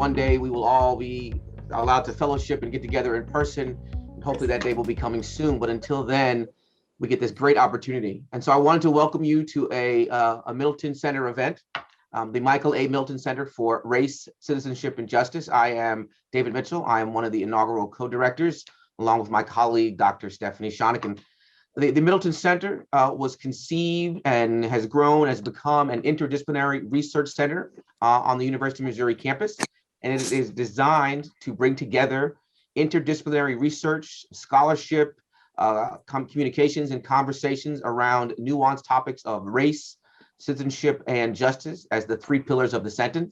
one day we will all be allowed to fellowship and get together in person. And hopefully that day will be coming soon. But until then, we get this great opportunity. And so I wanted to welcome you to a Middleton Center event, the Michael A. Middleton Center for Race, Citizenship, and Justice. I am David Mitchell. I am one of the inaugural co-directors, along with my colleague, Dr. Stephanie Shonick. The Middleton Center was conceived and has grown, has become an interdisciplinary research center on the University of Missouri campus. And it is designed to bring together interdisciplinary research, scholarship, communications and conversations around nuanced topics of race, citizenship, and justice as the three pillars of the center.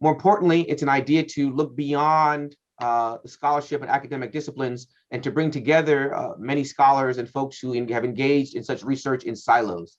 More importantly, it's an idea to look beyond scholarship and academic disciplines and to bring together many scholars and folks who have engaged in such research in silos.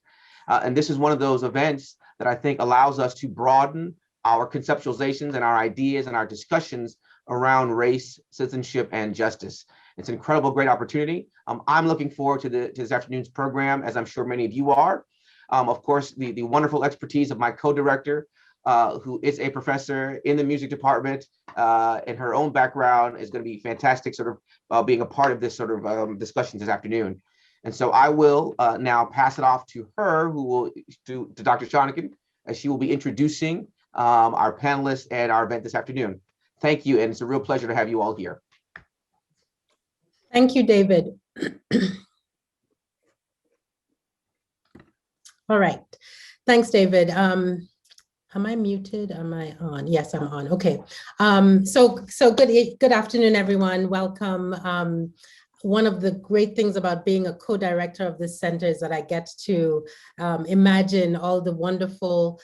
And this is one of those events that I think allows us to broaden our conceptualizations and our ideas and our discussions around race, citizenship, and justice. It's an incredible, great opportunity. I'm looking forward to this afternoon's program, as I'm sure many of you are. Of course, the wonderful expertise of my co-director, who is a professor in the music department, and her own background is going to be fantastic, sort of being a part of this sort of discussion this afternoon. And so I will now pass it off to her, who will to Dr. Shonick, as she will be introducing our panelists and our event this afternoon. Thank you, and it's a real pleasure to have you all here. Thank you, David. All right, thanks, David. Am I muted? Am I on? Yes, I'm on. Okay. So good afternoon, everyone. Welcome. One of the great things about being a co-director of this center is that I get to imagine all the wonderful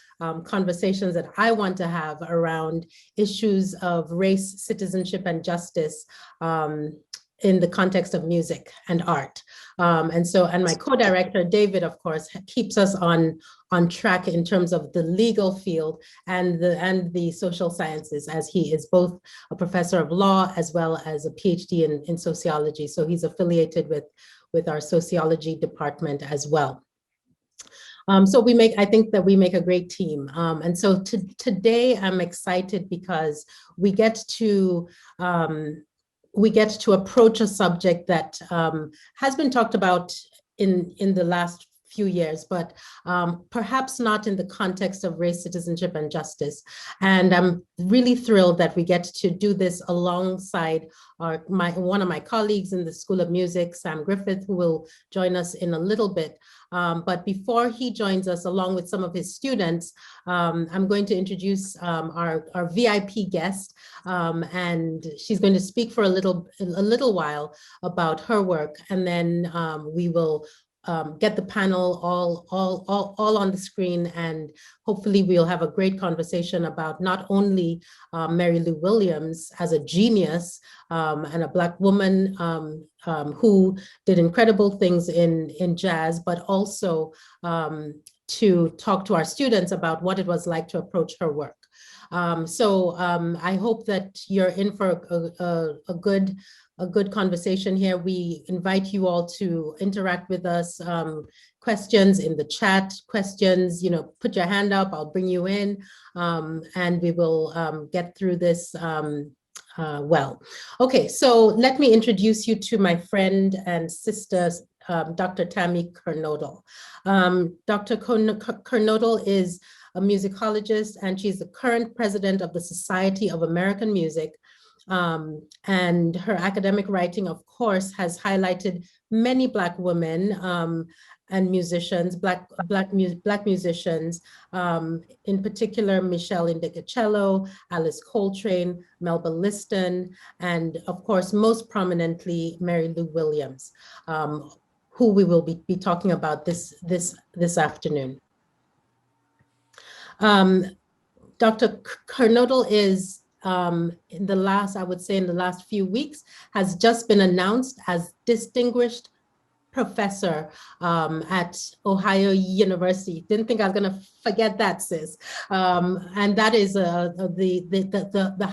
conversations that I want to have around issues of race, citizenship, and justice in the context of music and art. And my co-director, David, of course, keeps us on track in terms of the legal field and the social sciences, as he is both a professor of law as well as a PhD in sociology. So he's affiliated with our sociology department as well. So I think that we make a great team. And so today I'm excited because we get to approach a subject that has been talked about in the last few years, but perhaps not in the context of race, citizenship, and justice. And I'm really thrilled that we get to do this alongside one of my colleagues in the School of Music, Sam Griffith, who will join us in a little bit. But before he joins us, along with some of his students, I'm going to introduce our VIP guest, and she's going to speak for a little while about her work, and then we will get the panel all on the screen, and hopefully we'll have a great conversation about not only Mary Lou Williams as a genius and a Black woman who did incredible things in jazz, but also to talk to our students about what it was like to approach her work. So I hope that you're in for a good conversation here. We invite you all to interact with us, questions in the chat, questions, put your hand up, I'll bring you in, and we will get through this well. Okay, so let me introduce you to my friend and sister, Dr. Tammy Kernodl. Dr. Kernodl is a musicologist, and she's the current president of the Society of American Music. And her academic writing, of course, has highlighted many Black women and musicians, Black musicians, in particular, Michelle Indicacello, Alice Coltrane, Melba Liston, and of course, most prominently, Mary Lou Williams, who we will be talking about this afternoon. Dr. Kernodl is, in the last few weeks, has just been announced as Distinguished Professor at Ohio University. Didn't think I was gonna forget that, sis. And that is the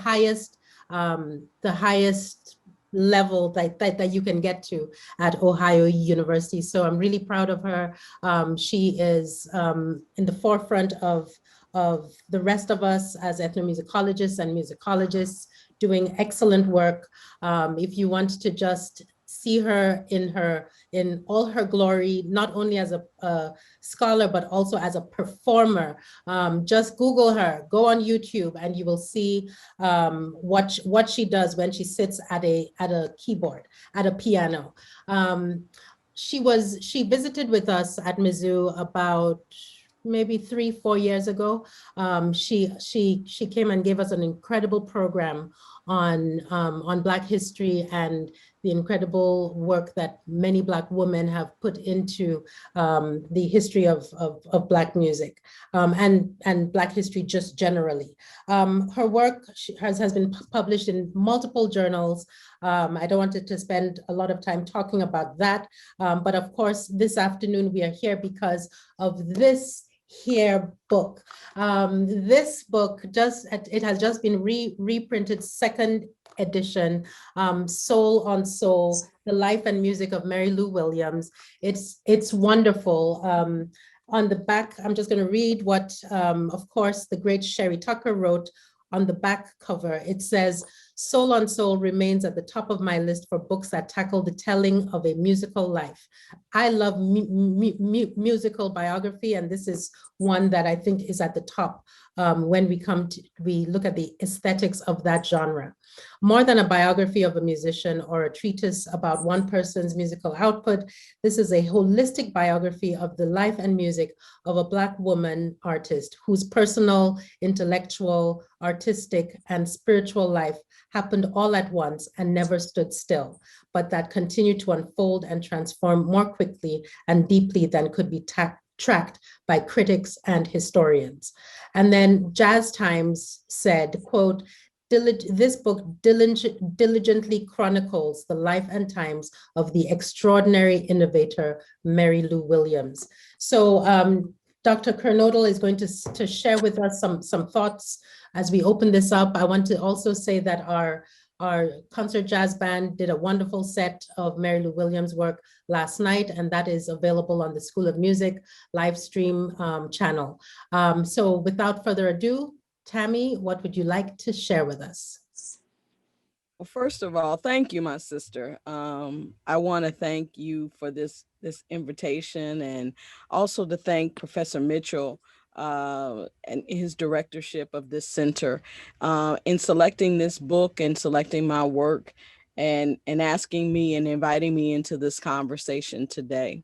highest level that you can get to at Ohio University. So I'm really proud of her. She is in the forefront of the rest of us as ethnomusicologists and musicologists, doing excellent work. If you want to just see her in all her glory, not only as a scholar, but also as a performer, just Google her, go on YouTube, and you will see what she does when she sits at a keyboard, at a piano. She visited with us at Mizzou about maybe 3-4 years ago. She came and gave us an incredible program on Black history and the incredible work that many Black women have put into the history of Black music and Black history just generally. Her work has been published in multiple journals. I don't want to spend a lot of time talking about that, but of course, this afternoon we are here because of this here book. This book it has just been reprinted, second edition, Soul on Soul, The Life and Music of Mary Lou Williams. It's wonderful. On the back, I'm just going to read what, of course, the great Sherry Tucker wrote on the back cover. It says, Soul on Soul remains at the top of my list for books that tackle the telling of a musical life. I love musical biography, and this is one that I think is at the top when we look at the aesthetics of that genre. More than a biography of a musician or a treatise about one person's musical output, this is a holistic biography of the life and music of a Black woman artist whose personal, intellectual, artistic, and spiritual life happened all at once and never stood still, but that continued to unfold and transform more quickly and deeply than could be tracked by critics and historians. And then Jazz Times said, quote, this book diligently chronicles the life and times of the extraordinary innovator, Mary Lou Williams. So Dr. Kernodl is going to share with us some thoughts as we open this up. I want to also say that our concert jazz band did a wonderful set of Mary Lou Williams' work last night, and that is available on the School of Music live stream channel. So without further ado, Tammy, what would you like to share with us? Well, first of all, thank you, my sister. I want to thank you for this invitation, and also to thank Professor Mitchell and his directorship of this center in selecting this book and selecting my work and asking me and inviting me into this conversation today.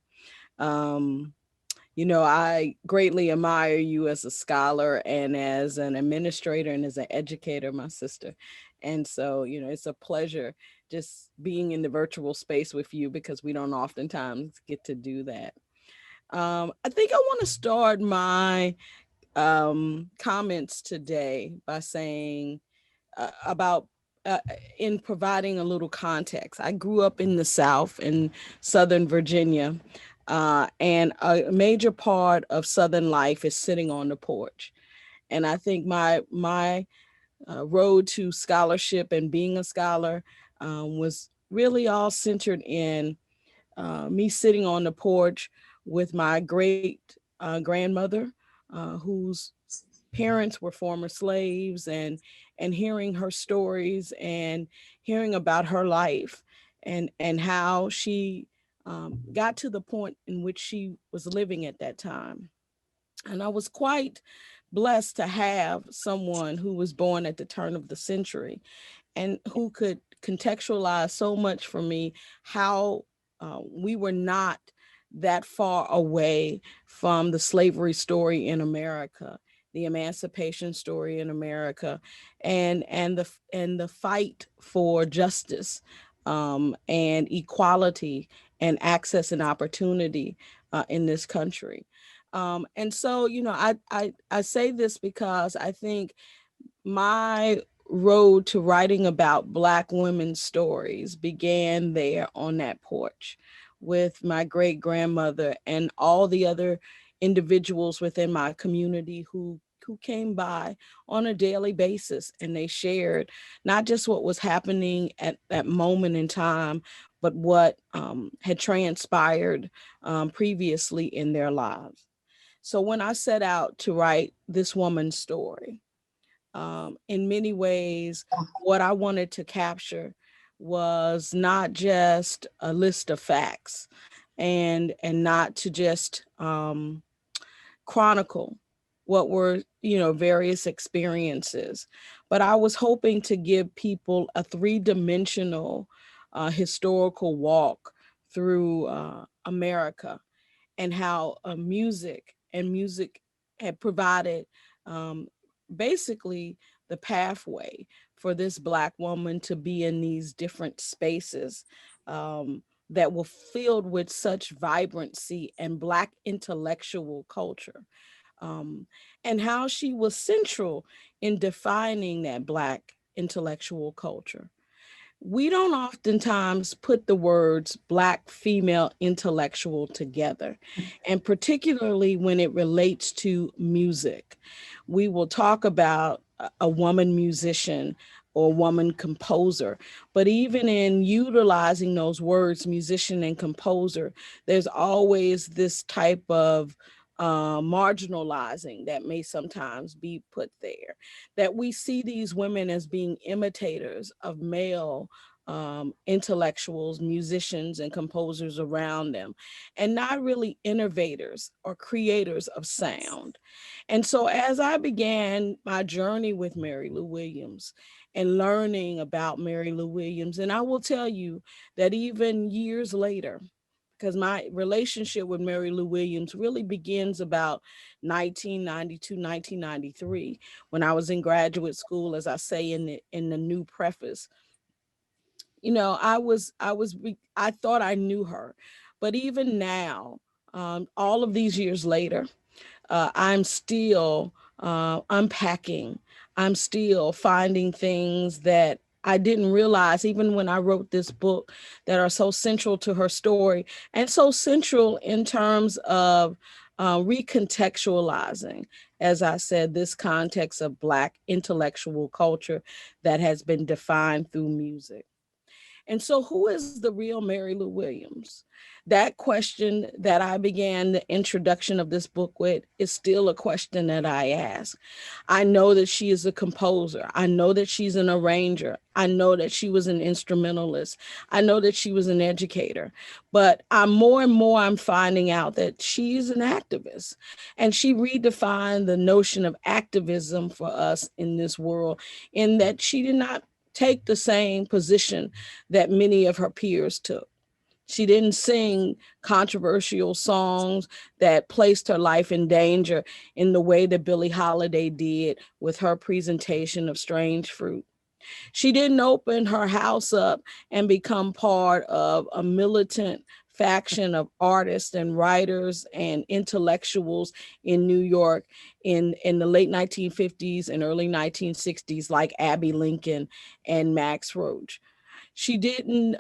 You know, I greatly admire you as a scholar and as an administrator and as an educator, my sister. And so, you know, it's a pleasure just being in the virtual space with you because we don't oftentimes get to do that. I think I want to start my comments today by saying about in providing a little context. I grew up in the South, in Southern Virginia, and a major part of Southern life is sitting on the porch. And I think my road to scholarship and being a scholar was really all centered in me sitting on the porch with my great grandmother, whose parents were former slaves, and hearing her stories and hearing about her life and how she got to the point in which she was living at that time. And I was quite blessed to have someone who was born at the turn of the century and who could contextualize so much for me how we were not that far away from the slavery story in America, the emancipation story in America, and the fight for justice and equality and access and opportunity in this country. And so, you know, I say this because I think my road to writing about Black women's stories began there on that porch with my great grandmother and all the other individuals within my community who who came by on a daily basis, and they shared not just what was happening at that moment in time, but what had transpired previously in their lives. So when I set out to write this woman's story, in many ways, what I wanted to capture was not just a list of facts, and not to just chronicle what were, various experiences, but I was hoping to give people a three-dimensional historical walk through America, and how music had provided um, basically the pathway for this Black woman to be in these different spaces that were filled with such vibrancy and Black intellectual culture, um, and how she was central in defining that Black intellectual culture. We don't oftentimes put the words Black female intellectual together, and particularly when it relates to music. We will talk about a woman musician or woman composer, but even in utilizing those words, musician and composer, there's always this type of marginalizing that may sometimes be put there, that we see these women as being imitators of male intellectuals, musicians, and composers around them, and not really innovators or creators of sound. And so as I began my journey with Mary Lou Williams and learning about Mary Lou Williams, and I will tell you that even years later, because my relationship with Mary Lou Williams really begins about 1992, 1993, when I was in graduate school, as I say in the new preface. I thought I knew her, but even now, all of these years later, I'm still unpacking. I'm still finding things that I didn't realize, even when I wrote this book, that are so central to her story, and so central in terms of recontextualizing, as I said, this context of Black intellectual culture that has been defined through music. And so, who is the real Mary Lou Williams? That question that I began the introduction of this book with is still a question that I ask. I know that she is a composer. I know that she's an arranger. I know that she was an instrumentalist. I know that she was an educator. But more and more, I'm finding out that she's an activist. And she redefined the notion of activism for us in this world, in that she did not take the same position that many of her peers took. She didn't sing controversial songs that placed her life in danger in the way that Billie Holiday did with her presentation of Strange Fruit. She didn't open her house up and become part of a militant faction of artists and writers and intellectuals in New York in the late 1950s and early 1960s, like Abby Lincoln and Max Roach. She didn't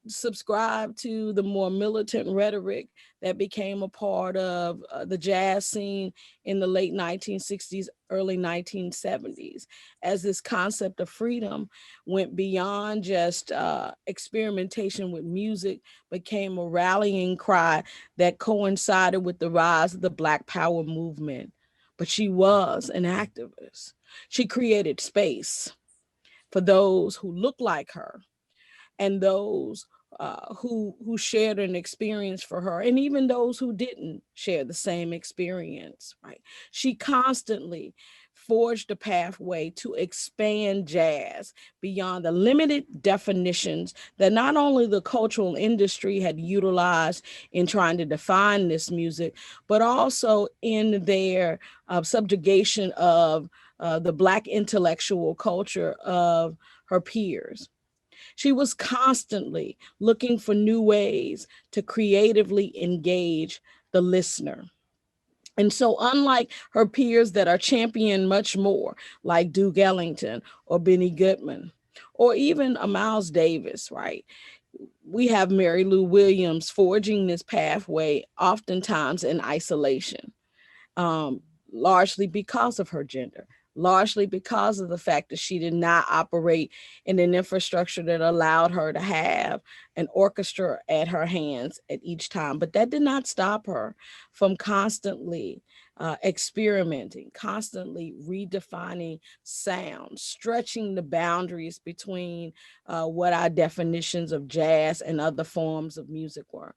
subscribe to the more militant rhetoric that became a part of the jazz scene in the late 1960s, early 1970s, as this concept of freedom went beyond just experimentation with music, became a rallying cry that coincided with the rise of the Black Power movement. But she was an activist. She created space for those who look like her, and those who shared an experience for her, and even those who didn't share the same experience, right? She constantly forged a pathway to expand jazz beyond the limited definitions that not only the cultural industry had utilized in trying to define this music, but also in their subjugation of the Black intellectual culture of her peers. She was constantly looking for new ways to creatively engage the listener. And so, unlike her peers that are championed much more, like Duke Ellington or Benny Goodman, or even a Miles Davis, right? We have Mary Lou Williams forging this pathway, oftentimes in isolation. largely because of her gender, largely because of the fact that she did not operate in an infrastructure that allowed her to have an orchestra at her hands at each time. But that did not stop her from constantly experimenting, constantly redefining sound, stretching the boundaries between what our definitions of jazz and other forms of music were.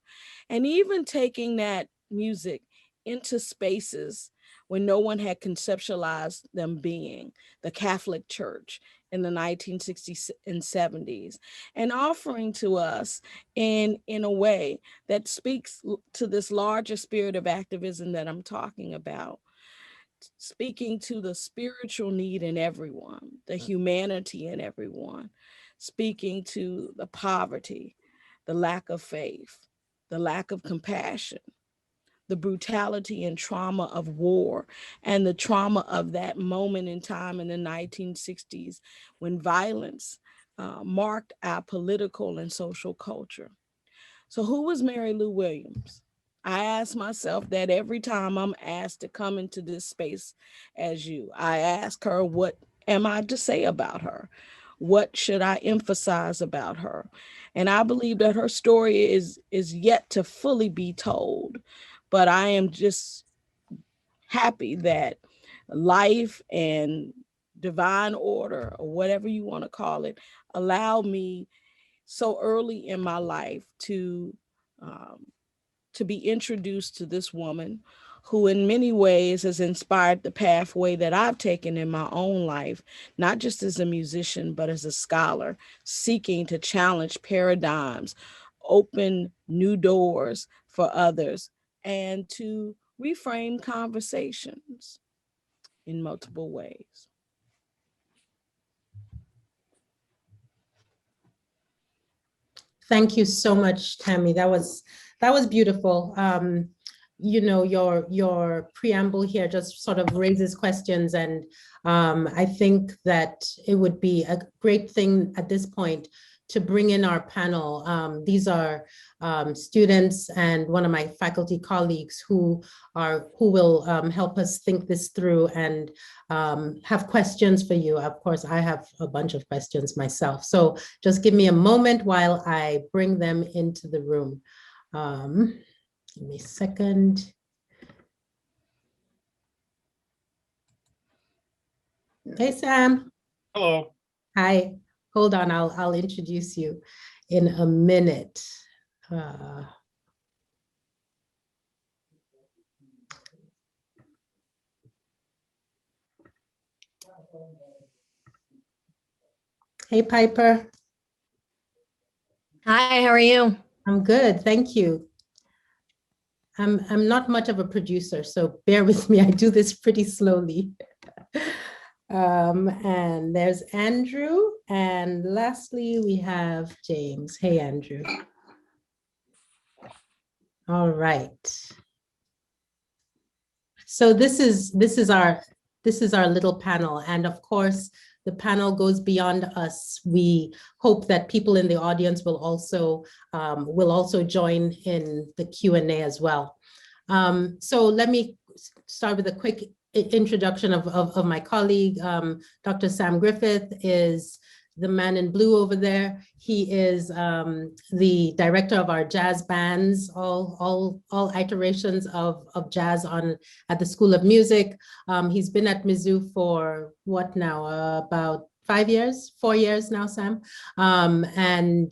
And even taking that music into spaces when no one had conceptualized them being, the Catholic Church in the 1960s and 70s, and offering to us in a way that speaks to this larger spirit of activism that I'm talking about, speaking to the spiritual need in everyone, the humanity in everyone, speaking to the poverty, the lack of faith, the lack of compassion, the brutality and trauma of war, and the trauma of that moment in time in the 1960s when violence marked our political and social culture. So who was Mary Lou Williams? I ask myself that every time I'm asked to come into this space as you. I ask her, what am I to say about her? What should I emphasize about her? And I believe that her story is yet to fully be told. But I am just happy that life and divine order, or whatever you want to call it, allowed me so early in my life to be introduced to this woman who in many ways has inspired the pathway that I've taken in my own life, not just as a musician, but as a scholar, seeking to challenge paradigms, open new doors for others, and to reframe conversations in multiple ways. Thank you so much, Tammy. That was beautiful. You know, your preamble here just sort of raises questions, and I think that it would be a great thing at this point to bring in our panel. These are students and one of my faculty colleagues who will help us think this through and have questions for you. Of course, I have a bunch of questions myself. So just give me a moment while I bring them into the room. Give me a second. Hey, Sam. Hello. Hi. Hold on, I'll introduce you in a minute. Hey, Piper. Hi, how are you? I'm good, thank you. I'm not much of a producer, so bear with me. I do this pretty slowly. And there's Andrew, and lastly we have James. Hey, Andrew. All right. So this is our little panel, and of course the panel goes beyond us. We hope that people in the audience will also join in the Q&A as well. So let me start with a quick introduction of my colleague. Dr. Sam Griffith is the man in blue over there. He is the director of our jazz bands, all iterations of jazz at the School of Music. He's been at Mizzou for what now, about 4 years now, Sam, and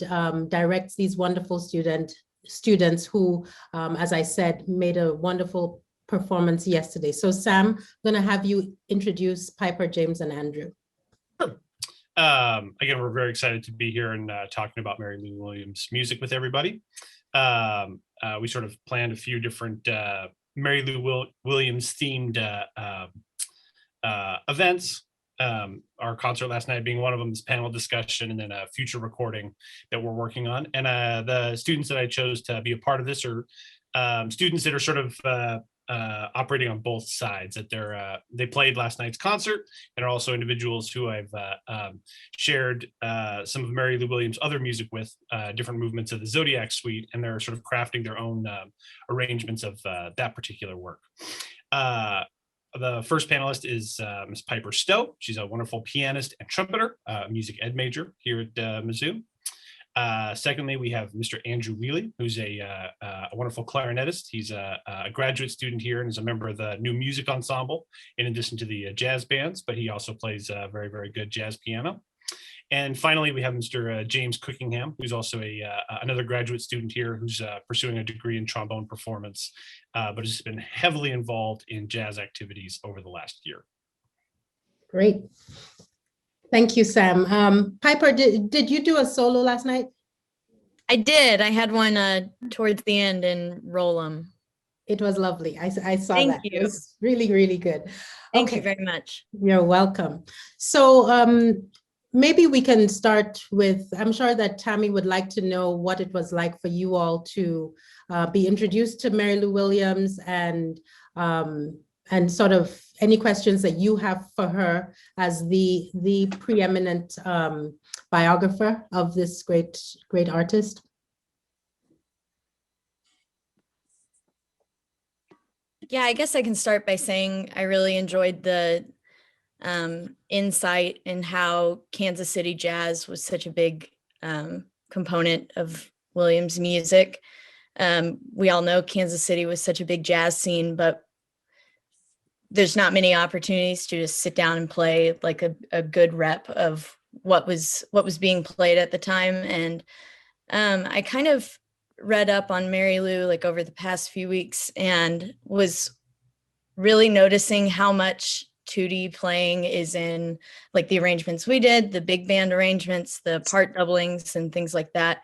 directs these wonderful students who, as I said, made a wonderful performance yesterday. So Sam, I'm gonna have you introduce Piper, James, and Andrew. Sure. Again, we're very excited to be here and talking about Mary Lou Williams music with everybody. We sort of planned a few different Mary Lou Williams themed events. Our concert last night being one of them, this panel discussion, and then a future recording that we're working on. And the students that I chose to be a part of this are students that are sort of operating on both sides. That they played last night's concert, and are also individuals who I've shared some of Mary Lou Williams' other music with, different movements of the Zodiac Suite, and they're sort of crafting their own arrangements of that particular work. the first panelist is Ms. Piper Stowe. She's a wonderful pianist and trumpeter, music ed major here at Mizzou. Secondly, we have Mr. Andrew Wheely, who's a wonderful clarinetist. He's a graduate student here and is a member of the new music ensemble, in addition to the jazz bands, but he also plays very, very good jazz piano. And finally, we have Mr. James Cookingham, who's also another graduate student here who's pursuing a degree in trombone performance, but has been heavily involved in jazz activities over the last year. Great. Thank you, Sam. Piper, did you do a solo last night? I did. I had one towards the end in Roll'em. It was lovely. I saw Thank that. you. It was really, really good. Thank you very much. You're welcome. So maybe we can start with, I'm sure that Tammy would like to know what it was like for you all to be introduced to Mary Lou Williams, and sort of any questions that you have for her as the preeminent biographer of this great artist. Yeah, I guess I can start by saying I really enjoyed the insight in how Kansas City jazz was such a big component of Williams' music. We all know Kansas City was such a big jazz scene, but there's not many opportunities to just sit down and play like a good rep of what was being played at the time. And I kind of read up on Mary Lou like over the past few weeks and was really noticing how much 2D playing is in like the arrangements we did, the big band arrangements, the part doublings and things like that.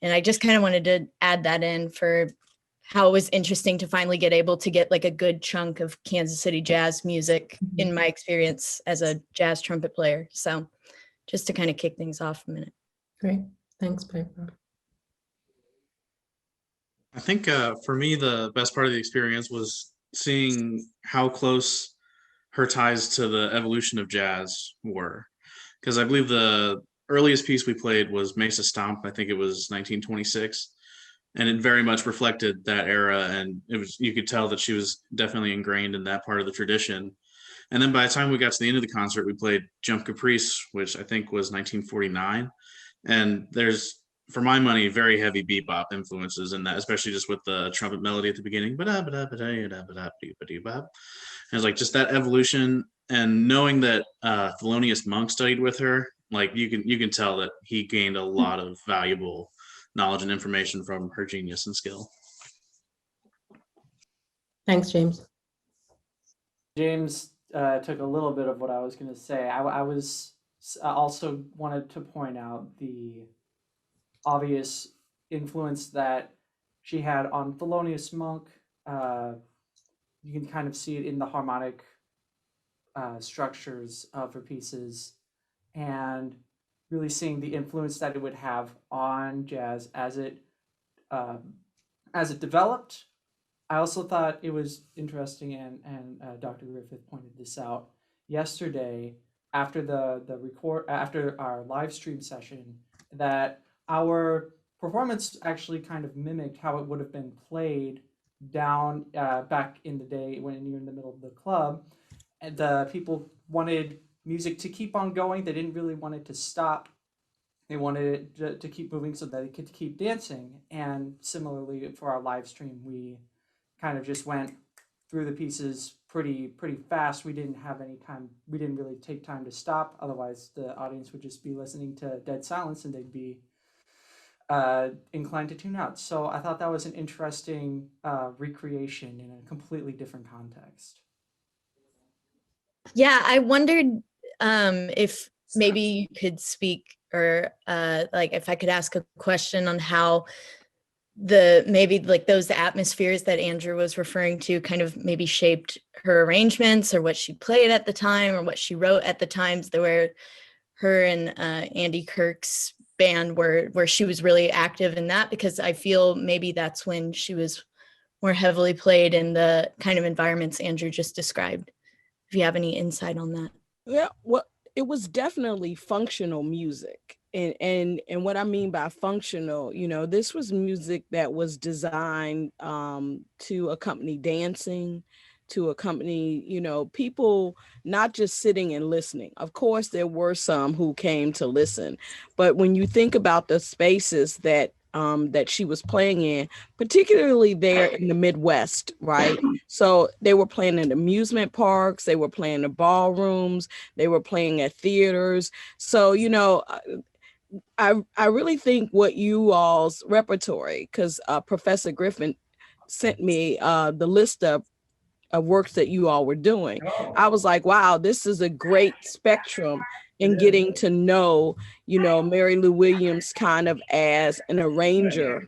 And I just kind of wanted to add that in for how it was interesting to finally get able to get like a good chunk of Kansas City jazz music in my experience as a jazz trumpet player. So just to kind of kick things off a minute. Great. Thanks, Piper. I think for me, the best part of the experience was seeing how close her ties to the evolution of jazz were. Because I believe the earliest piece we played was Mesa Stomp. I think it was 1926. And it very much reflected that era. And it was, you could tell that she was definitely ingrained in that part of the tradition. And then by the time we got to the end of the concert, we played Jump Caprice, which I think was 1949. And there's, for my money, very heavy bebop influences in that, especially just with the trumpet melody at the beginning. And it's like just that evolution, and knowing that Thelonious Monk studied with her, like you can tell that he gained a lot of valuable knowledge and information from her genius and skill. Thanks, James. James took a little bit of what I was going to say. I was also wanted to point out the obvious influence that she had on Thelonious Monk. You can kind of see it in the harmonic structures of her pieces, and really seeing the influence that it would have on jazz as it developed. I also thought it was interesting, and Dr. Griffith pointed this out yesterday after after our live stream session, that our performance actually kind of mimicked how it would have been played down back in the day when you're in the middle of the club, and the people wanted music to keep on going. They didn't really want it to stop. They wanted it to keep moving so that it could keep dancing. And similarly for our live stream, we kind of just went through the pieces pretty fast. We didn't have any time. We didn't really take time to stop. Otherwise, the audience would just be listening to dead silence, and they'd be inclined to tune out. So I thought that was an interesting recreation in a completely different context. Yeah, I wondered if maybe you could speak, or like if I could ask a question on how maybe like those atmospheres that Andrew was referring to kind of maybe shaped her arrangements, or what she played at the time, or what she wrote at the times where her and Andy Kirk's band where she was really active in that, because I feel maybe that's when she was more heavily played in the kind of environments Andrew just described. If you have any insight on that. Yeah, well, it was definitely functional music. And what I mean by functional, this was music that was designed to accompany dancing, to accompany, people not just sitting and listening. Of course, there were some who came to listen, but when you think about the spaces that that she was playing in, particularly there in the Midwest, right? So they were playing in amusement parks, they were playing in ballrooms, they were playing at theaters. So, I really think what you all's repertory, because Professor Griffin sent me the list of works that you all were doing. I was like, wow, this is a great spectrum in getting to know, Mary Lou Williams kind of as an arranger,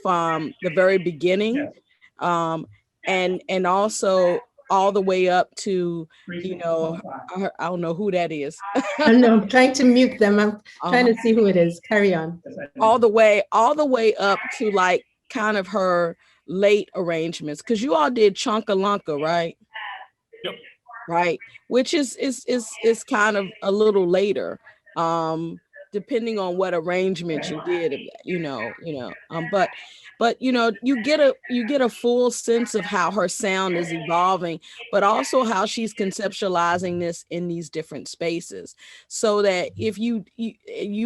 from the very beginning. And also all the way up to, I don't know who that is. I know, I'm trying to mute them. I'm trying to see who it is. Carry on. All the way up to like kind of her late arrangements, because you all did Chunka-Lunka, right? Yep. Right, which is kind of a little later, depending on what arrangement you did, but you get a full sense of how her sound is evolving, but also how she's conceptualizing this in these different spaces. So that if you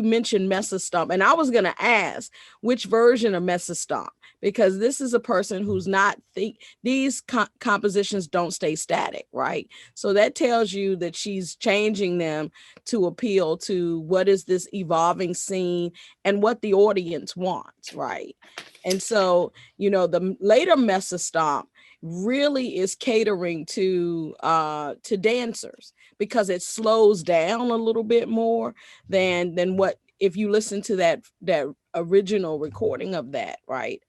mentioned Mesa Stomp, and I was going to ask which version of Mesa Stomp, because this is a person who's not these compositions don't stay static, right? So that tells you that she's changing them to appeal to what is this evolving scene and what the audience wants, right? And so, the later Mesa Stomp really is catering to dancers, because it slows down a little bit more than what, if you listen to that original recording of that, right?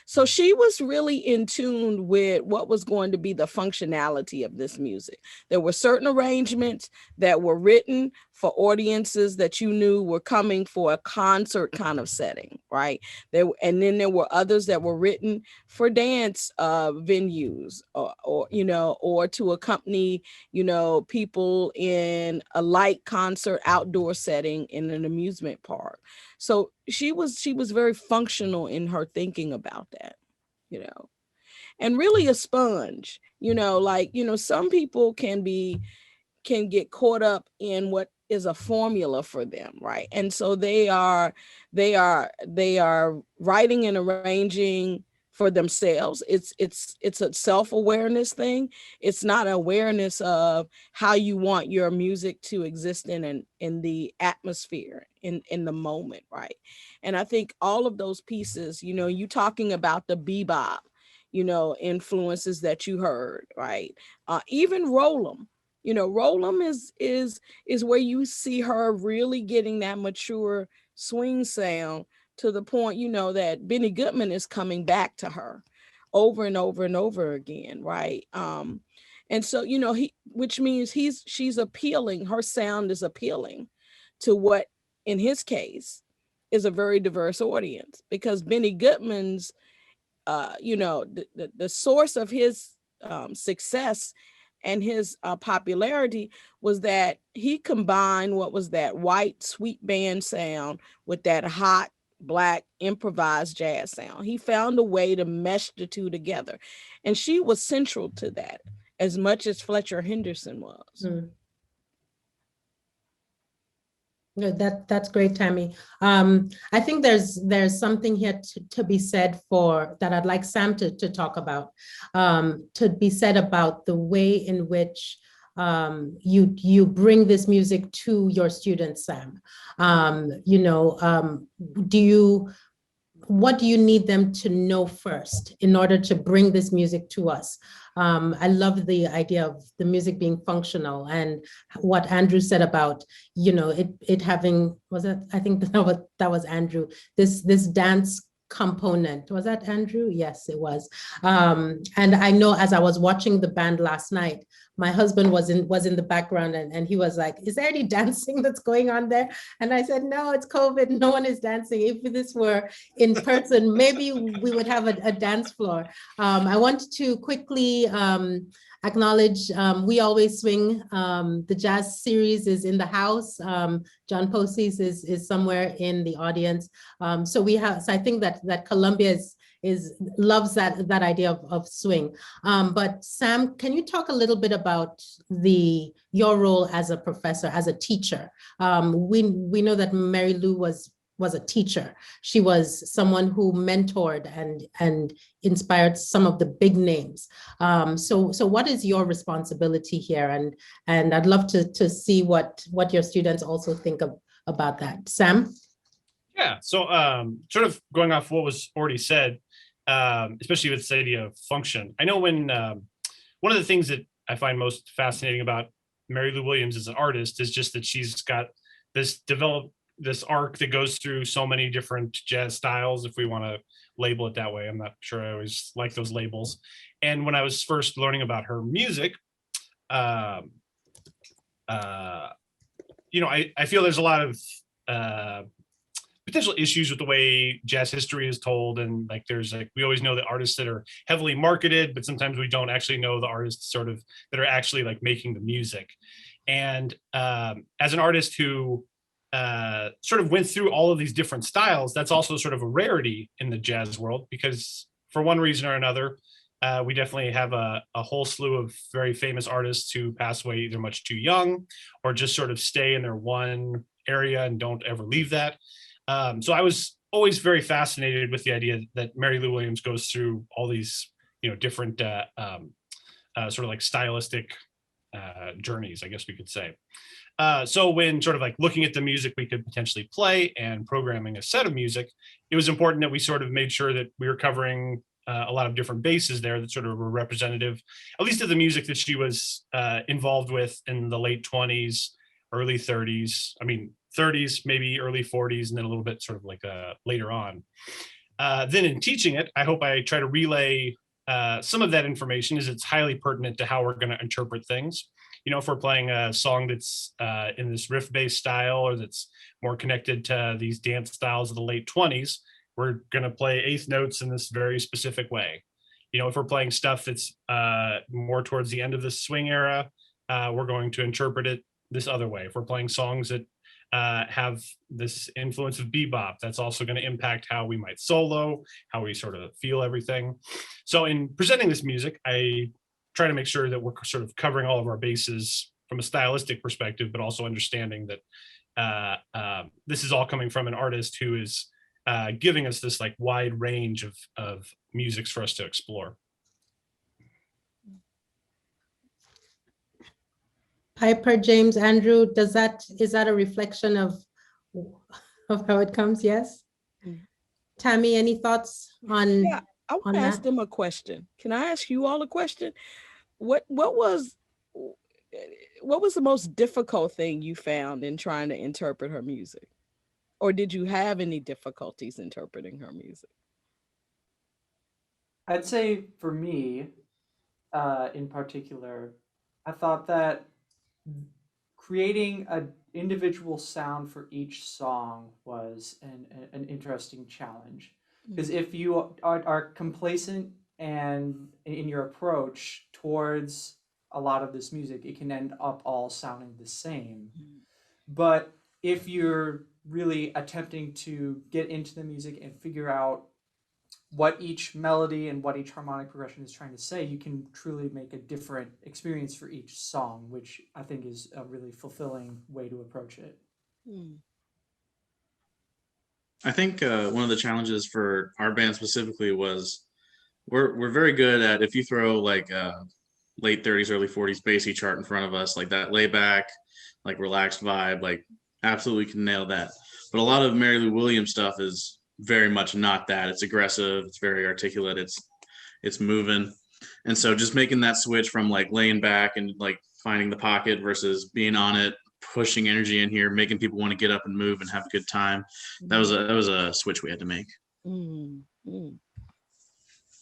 So she was really in tune with what was going to be the functionality of this music. There were certain arrangements that were written for audiences that you knew were coming for a concert kind of setting, right? And then there were others that were written for dance venues, or to accompany, people in a light concert outdoor setting in an amusement park. So she was very functional in her thinking about that, and really a sponge, some people can get caught up in what is a formula for them, right? And so they are writing and arranging for themselves. It's a self-awareness thing. It's not awareness of how you want your music to exist in the atmosphere, in the moment, right? And I think all of those pieces, you talking about the bebop, influences that you heard, right? Even Roll'em. Roll'em is where you see her really getting that mature swing sound, to the point, that Benny Goodman is coming back to her over and over and over again, right? And so, which means she's appealing, her sound is appealing to what, in his case, is a very diverse audience, because Benny Goodman's, the source of his success and his popularity was that he combined what was that white sweet band sound with that hot Black improvised jazz sound. He found a way to mesh the two together, and she was central to that as much as Fletcher Henderson was. Mm. That's great, Tammy. I think there's something here to be said for that. I'd like Sam to talk about, to be said about the way in which you bring this music to your students, Sam. What do you need them to know first in order to bring this music to us? I love the idea of the music being functional, and what Andrew said about, it having, I think that was Andrew, this dance component. Was that Andrew? Yes, it was. And I know, as I was watching the band last night, my husband was in the background, and he was like, is there any dancing that's going on there? And I said, no, it's COVID. No one is dancing. If this were in person, maybe we would have a dance floor. I want to quickly acknowledge We Always Swing. The jazz series is in the house. John Posey's is somewhere in the audience. So I think that Columbia loves that idea of swing. But Sam, can you talk a little bit about your role as a professor, as a teacher? We know that Mary Lou was a teacher. She was someone who mentored and inspired some of the big names. So what is your responsibility here? And I'd love to see what your students also think about that. Sam? Yeah, so sort of going off what was already said, especially with this idea of function. I know when one of the things that I find most fascinating about Mary Lou Williams as an artist is just that she's got this arc that goes through so many different jazz styles, if we want to label it that way. I'm not sure I always like those labels. And when I was first learning about her music, I feel there's a lot of potential issues with the way jazz history is told. And like, we always know the artists that are heavily marketed, but sometimes we don't actually know the artists sort of that are actually like making the music. And as an artist who sort of went through all of these different styles, that's also sort of a rarity in the jazz world, because for one reason or another, we definitely have a whole slew of very famous artists who pass away either much too young or just sort of stay in their one area and don't ever leave that. So I was always very fascinated with the idea that Mary Lou Williams goes through all these, different sort of like stylistic journeys, I guess we could say. So when sort of like looking at the music we could potentially play and programming a set of music, it was important that we sort of made sure that we were covering a lot of different bases there that sort of were representative, at least of the music that she was involved with in the late 20s, early 30s. I mean, 30s, maybe early 40s, and then a little bit sort of like later on. Then in teaching it, I hope I try to relay some of that information, as it's highly pertinent to how we're going to interpret things. If we're playing a song that's in this riff-based style, or that's more connected to these dance styles of the late 20s, we're going to play eighth notes in this very specific way. If we're playing stuff that's more towards the end of the swing era, we're going to interpret it this other way. If we're playing songs that have this influence of bebop, that's also going to impact how we might solo, how we sort of feel everything. So in presenting this music, I try to make sure that we're sort of covering all of our bases from a stylistic perspective, but also understanding that this is all coming from an artist who is giving us this like wide range of musics for us to explore. Piper, James, Andrew, is that a reflection of how it comes? Yes. Tammy, any thoughts on? Yeah, I want to ask them a question. Can I ask you all a question? What was the most difficult thing you found in trying to interpret her music? Or did you have any difficulties interpreting her music? I'd say for me, in particular, I thought that creating an individual sound for each song was an interesting challenge. Because if you are complacent and in your approach towards a lot of this music, it can end up all sounding the same. But if you're really attempting to get into the music and figure out what each melody and what each harmonic progression is trying to say, you can truly make a different experience for each song, which I think is a really fulfilling way to approach it. I think one of the challenges for our band specifically was we're very good at, if you throw like late 30s, early 40s Basie chart in front of us, like that layback, like relaxed vibe, like absolutely can nail that. But a lot of Mary Lou Williams stuff is very much not that. It's aggressive, it's very articulate, it's moving. And so just making that switch from like laying back and like finding the pocket versus being on it, pushing energy in here, making people want to get up and move and have a good time. That was a switch we had to make.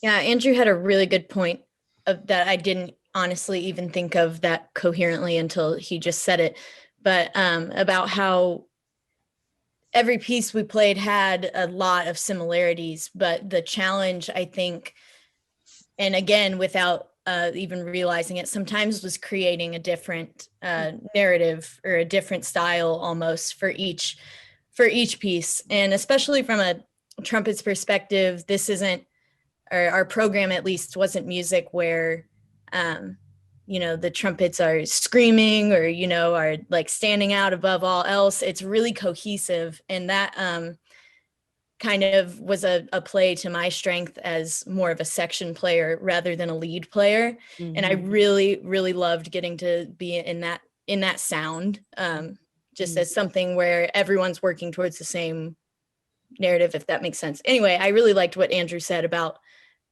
Yeah, Andrew had a really good point that I didn't honestly even think of that coherently until he just said it, but about how every piece we played had a lot of similarities, but the challenge, I think, and again, without even realizing it, sometimes was creating a different narrative or a different style almost for each piece. And especially from a trumpet's perspective, this isn't or our program at least wasn't music where, you know, the trumpets are screaming or, you know, are like standing out above all else. It's really cohesive. And that kind of was a play to my strength as more of a section player rather than a lead player. And I really, really loved getting to be in that sound, just as something where everyone's working towards the same narrative, if that makes sense. Anyway, I really liked what Andrew said about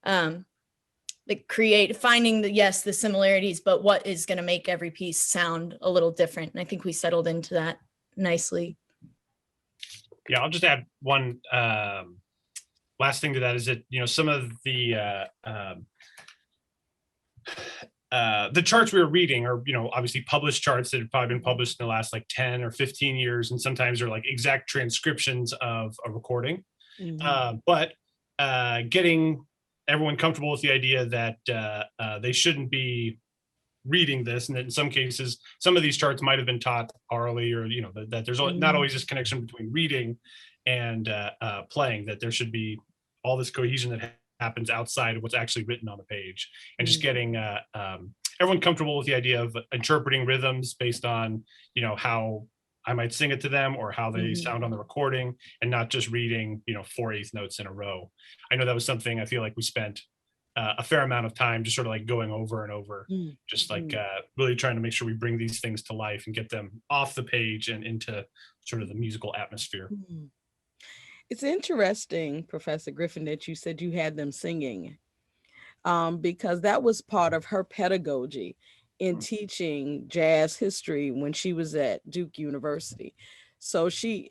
finding the similarities, but what is going to make every piece sound a little different. And I think we settled into that nicely. Yeah, I'll just add one last thing to that, is that, you know, some of the charts we were reading are, you know, obviously published charts that have probably been published in the last like 10 or 15 years. And sometimes they're like exact transcriptions of a recording. But getting everyone comfortable with the idea that they shouldn't be reading this, and that in some cases, some of these charts might have been taught orally, or, you know, that there's not always this connection between reading and playing, that there should be all this cohesion that happens outside of what's actually written on the page, and just getting everyone comfortable with the idea of interpreting rhythms based on, you know, how I might sing it to them or how they sound on the recording, and not just reading, you know, 4/8 notes in a row. I know that was something I feel like we spent a fair amount of time just sort of like going over and over, just like really trying to make sure we bring these things to life and get them off the page and into sort of the musical atmosphere. It's interesting, Professor Griffin, that you said you had them singing, because that was part of her pedagogy in teaching jazz history when she was at Duke University. So she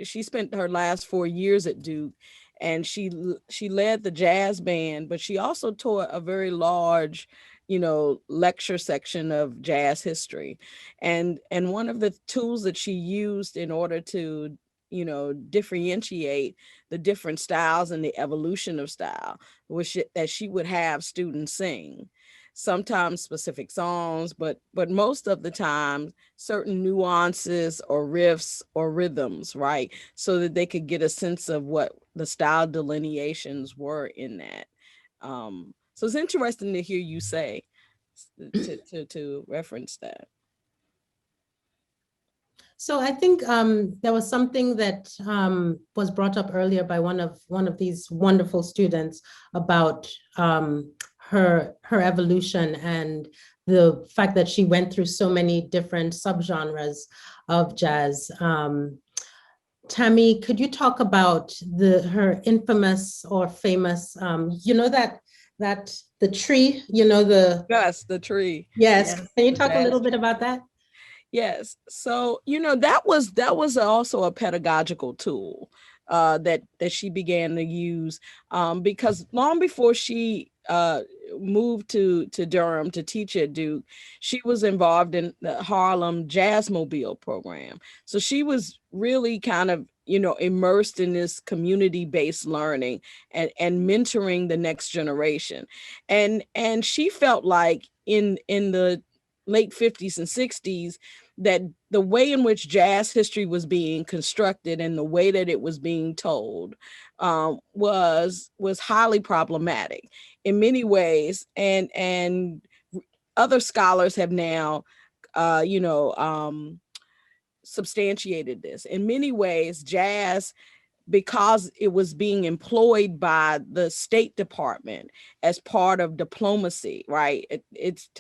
spent her last 4 years at Duke, and she led the jazz band, but she also taught a very large, you know, lecture section of jazz history. And one of the tools that she used in order to, you know, differentiate the different styles and the evolution of style was that she would have students sing, sometimes specific songs, but most of the time certain nuances or riffs or rhythms, right? So that they could get a sense of what the style delineations were in that. So it's interesting to hear you say, to reference that. So I think there was something that was brought up earlier by one of these wonderful students about her evolution and the fact that she went through so many different subgenres of jazz. Tammy, could you talk about her infamous or famous, you know, that the tree, you know, Yes, the tree. Yes. Can you talk a little bit about that? Yes. So, you know, that was also a pedagogical tool that she began to use, because long before she moved to Durham to teach at Duke, she was involved in the Harlem Jazzmobile program. So she was really kind of, you know, immersed in this community-based learning and mentoring the next generation. And she felt like in the late 50s and 60s, that the way in which jazz history was being constructed and the way that it was being told was highly problematic in many ways. And other scholars have now, substantiated this. In many ways, jazz, because it was being employed by the State Department as part of diplomacy, right? It's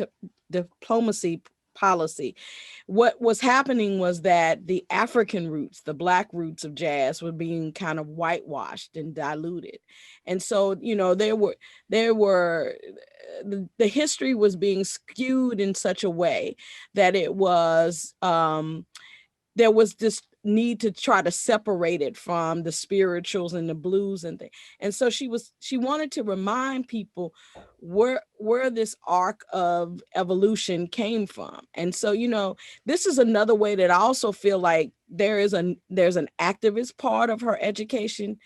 diplomacy policy. What was happening was that the African roots, the Black roots of jazz, were being kind of whitewashed and diluted. And so, you know, there were the history was being skewed in such a way that it was there was this need to try to separate it from the spirituals and the blues and things. And so she wanted to remind people where this arc of evolution came from. And so, you know, this is another way that I also feel like there's an activist part of her education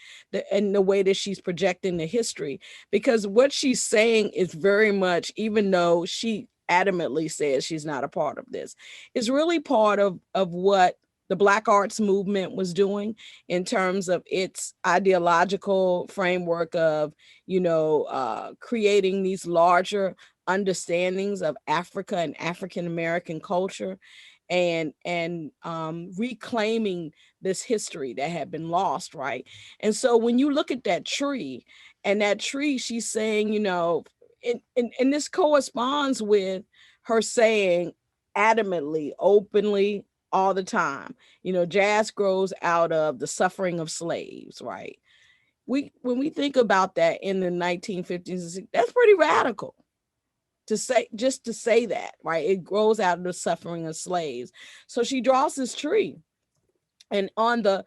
and the way that she's projecting the history, because what she's saying is very much, even though she adamantly says she's not a part of this, is really part of what the Black arts movement was doing in terms of its ideological framework of, creating these larger understandings of Africa and African American culture, and reclaiming this history that had been lost, right? And so when you look at that tree, she's saying, and this corresponds with her saying adamantly, openly, all the time, jazz grows out of the suffering of slaves, right? When we think about that in the 1950s, that's pretty radical to say that, right? It grows out of the suffering of slaves. So she draws this tree, and on the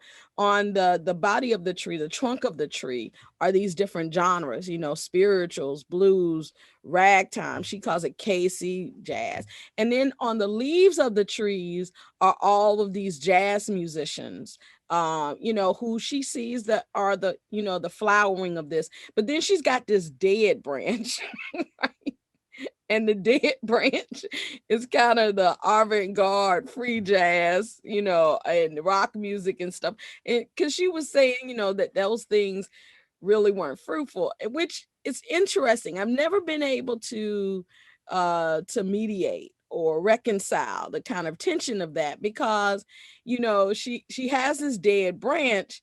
body of the tree, the trunk of the tree, are these different genres, spirituals, blues, ragtime. She calls it Casey jazz. And then on the leaves of the trees are all of these jazz musicians, who she sees that are the flowering of this. But then she's got this dead branch, right? And the dead branch is kind of the avant-garde free jazz, and rock music and stuff. And because she was saying, that those things really weren't fruitful, which is interesting. I've never been able to mediate or reconcile the kind of tension of that, because, she has this dead branch,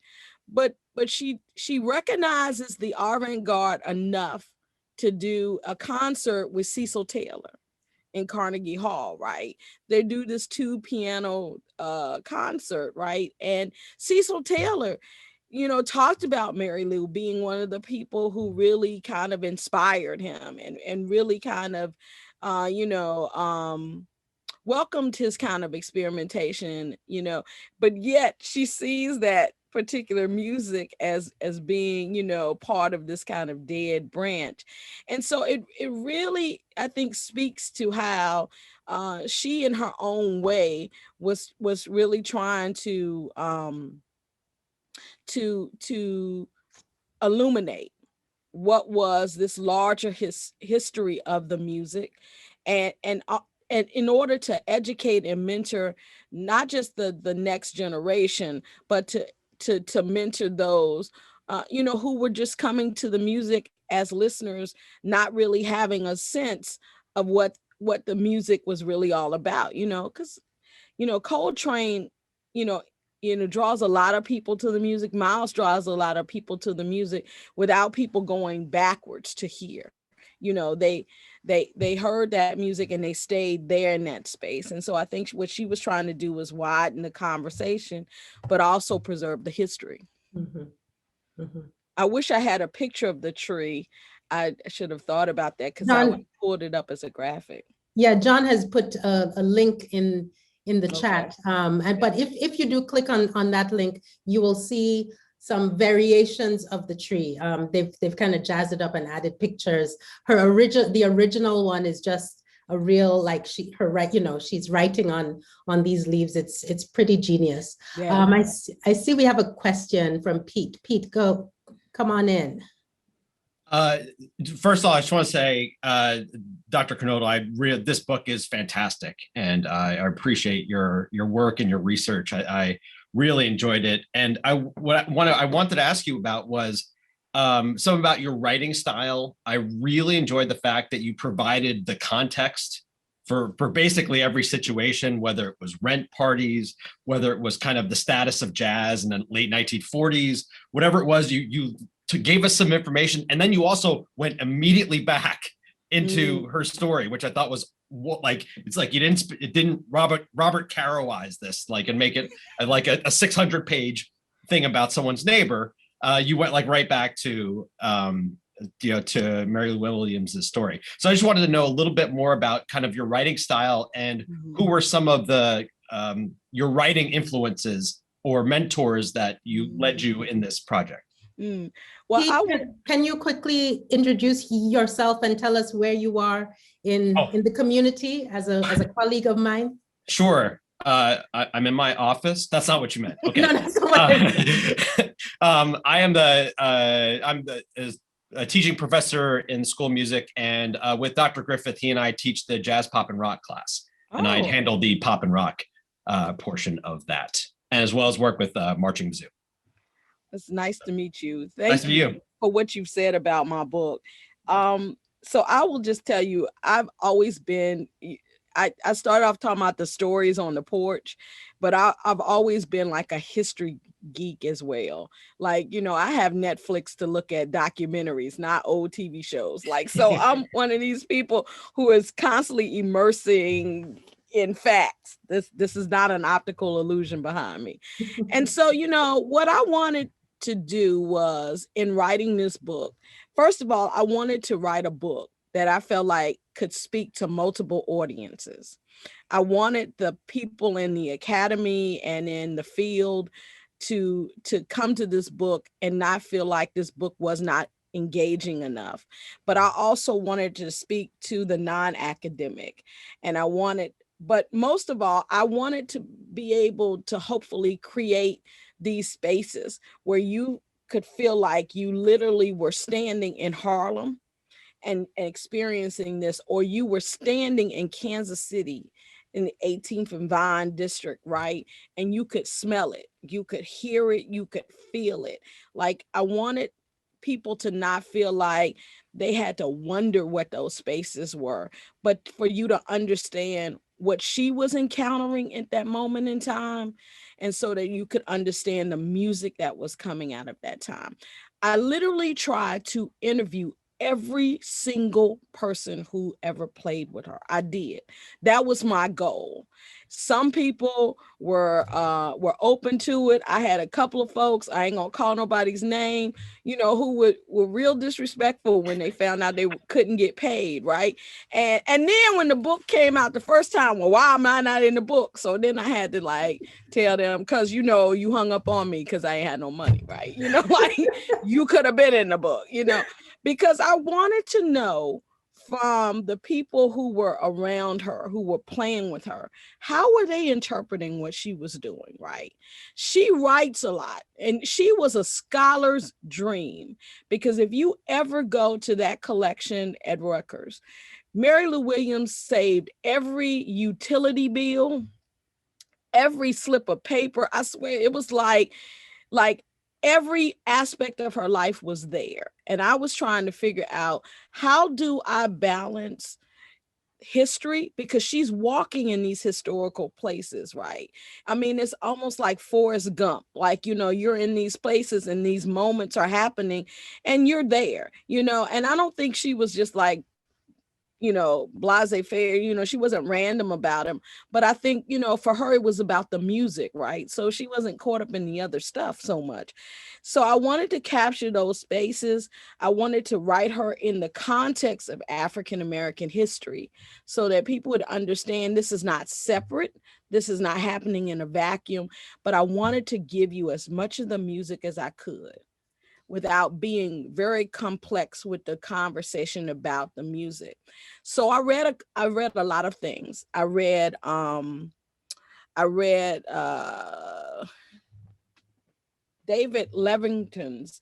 but she recognizes the avant-garde enough to do a concert with Cecil Taylor in Carnegie Hall, right? They do this 2-piano concert, right? And Cecil Taylor, talked about Mary Lou being one of the people who really kind of inspired him and really kind of, welcomed his kind of experimentation, but yet she sees that particular music as being, part of this kind of dead branch. And so it really, I think, speaks to how she in her own way was really trying to illuminate what was this larger history of the music, and in order to educate and mentor not just the next generation, but to mentor those who were just coming to the music as listeners, not really having a sense of what the music was really all about, because Coltrane draws a lot of people to the music. Miles draws a lot of people to the music without people going backwards to hear. They heard that music and they stayed there in that space. And so I think what she was trying to do was widen the conversation, but also preserve the history. Mm-hmm. Mm-hmm. I wish I had a picture of the tree. I should have thought about that, because I pulled it up as a graphic. Yeah, John has put a link in the chat. But if you do click on that link, you will see some variations of the tree. They've kind of jazzed it up and added pictures. The original one is just a real, like she's writing on these leaves. It's pretty genius. Yeah. I see we have a question from Pete. Pete, come on in. First of all, I just want to say, Dr. Kernodl, this book is fantastic, and I appreciate your work and your research. I really enjoyed it, and what I wanted to ask you about was some about your writing style. I really enjoyed the fact that you provided the context for basically every situation, whether it was rent parties, whether it was kind of the status of jazz in the late 1940s, whatever it was, you gave us some information, and then you also went immediately back into her story, which I thought was it didn't Robert Carowize this and make it like a 600-page thing about someone's neighbor. You went right back to to Mary Lou Williams' story. So I just wanted to know a little bit more about kind of your writing style and who were some of the your writing influences or mentors that led you in this project. Well, Pete, can you quickly introduce yourself and tell us where you are in the community as a colleague of mine? Sure. I'm in my office. That's not what you meant. Okay. No, that's not what I meant. I'm a teaching professor in school of music, and with Dr. Griffith, he and I teach the jazz, pop, and rock class, and I handle the pop and rock portion of that, and as well as work with Marching Zoo. It's nice to meet you. Nice Thank to meet you. for what you've said about my book. So I will just tell you, I've always been, I started off talking about the stories on the porch, but I've always been like a history geek as well. Like, you know, I have Netflix to look at documentaries, not old TV shows. Like, so I'm one of these people who is constantly immersing in facts. This is not an optical illusion behind me. And so, you know, what I wanted to do was, in writing this book, first of all, I wanted to write a book that I felt like could speak to multiple audiences. I wanted the people in the academy and in the field to come to this book and not feel like this book was not engaging enough. But I also wanted to speak to the non-academic, and but most of all, I wanted to be able to hopefully create these spaces where you could feel like you literally were standing in Harlem and experiencing this, or you were standing in Kansas City in the 18th and Vine district, right? And you could smell it, you could hear it, you could feel it. Like, I wanted people to not feel like they had to wonder what those spaces were, but for you to understand what she was encountering at that moment in time, and so that you could understand the music that was coming out of that time. I literally tried to interview every single person who ever played with her. I did. That was my goal. Some people were open to it. I had a couple of folks, I ain't gonna call nobody's name, you know, who were real disrespectful when they found out they couldn't get paid, right? And then when the book came out the first time, well, why am I not in the book? So then I had to like tell them, because, you know, you hung up on me because I ain't had no money, right? You know, like, you could have been in the book, you know, because I wanted to know from the people who were around her, who were playing with her, how were they interpreting what she was doing, right? She writes a lot, and she was a scholar's dream, because if you ever go to that collection at Rutgers, Mary Lou Williams saved every utility bill, every slip of paper. I swear it was like every aspect of her life was there. And I was trying to figure out, how do I balance history, because she's walking in these historical places, right? I mean, it's almost like Forrest Gump, like, you know, you're in these places and these moments are happening and you're there, you know. And I don't think she was just like, you know, laissez-faire, you know, she wasn't random about him, but I think, you know, for her, it was about the music, right? So she wasn't caught up in the other stuff so much. So I wanted to capture those spaces. I wanted to write her in the context of African-American history so that people would understand this is not separate. This is not happening in a vacuum, but I wanted to give you as much of the music as I could without being very complex with the conversation about the music. So I read a lot of things. I read David Levington's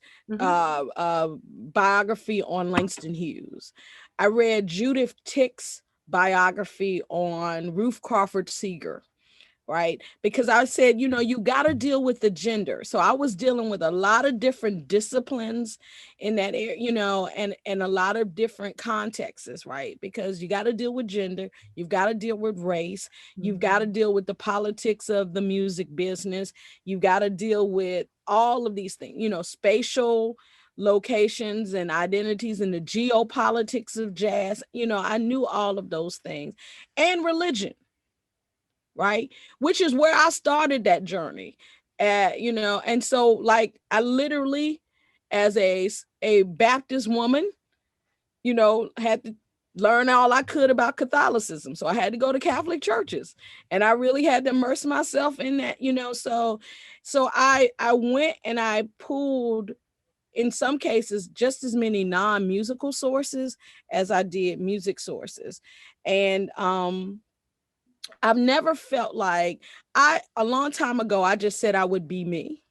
biography on Langston Hughes. I read Judith Tick's biography on Ruth Crawford Seeger, right? Because I said, you know, you got to deal with the gender. So I was dealing with a lot of different disciplines in that area, you know, and a lot of different contexts, right? Because you got to deal with gender, you've got to deal with race, you've got to deal with the politics of the music business, you've got to deal with all of these things, you know, spatial locations and identities and the geopolitics of jazz. You know, I knew all of those things, and religion, right? Which is where I started that journey, you know. And so like, I literally, as a Baptist woman, you know, had to learn all I could about Catholicism. So I had to go to Catholic churches, and I really had to immerse myself in that, you know. So I went and I pulled, in some cases, just as many non-musical sources as I did music sources. And I've never felt like, a long time ago, I just said I would be me,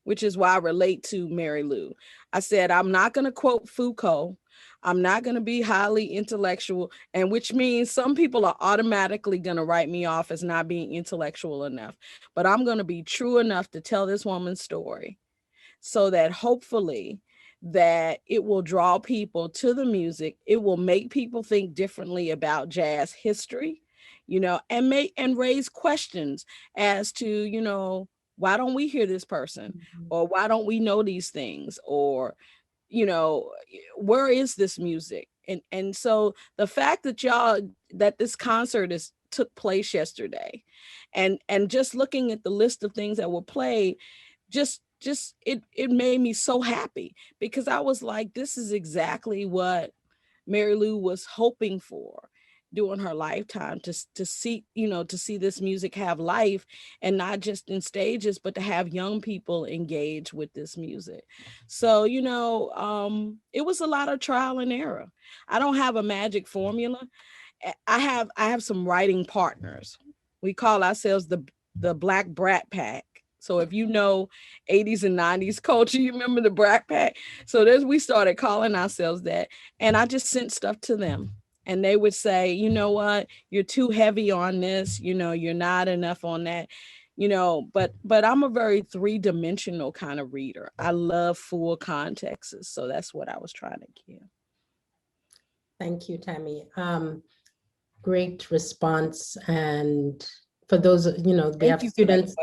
which is why I relate to Mary Lou. I said, I'm not going to quote Foucault. I'm not going to be highly intellectual, and which means some people are automatically going to write me off as not being intellectual enough. But I'm going to be true enough to tell this woman's story so that hopefully that it will draw people to the music. It will make people think differently about jazz history, and raise questions as to, why don't we hear this person? Or why don't we know these things? Or where is this music? And so the fact that this concert took place yesterday, and just looking at the list of things that were played, just it made me so happy, because I was like, this is exactly what Mary Lou was hoping for during her lifetime, to see this music have life, and not just in stages, but to have young people engage with this music. So, it was a lot of trial and error. I don't have a magic formula. I have some writing partners. We call ourselves the Black Brat Pack. So if you know 80s and 90s culture, you remember the Brat Pack. So we started calling ourselves that. And I just sent stuff to them. And they would say, you know what, you're too heavy on this, you're not enough on that, but I'm a very three-dimensional kind of reader. I love full contexts. So that's what I was trying to give. Thank you, Tammy. Great response. And for those, we have students.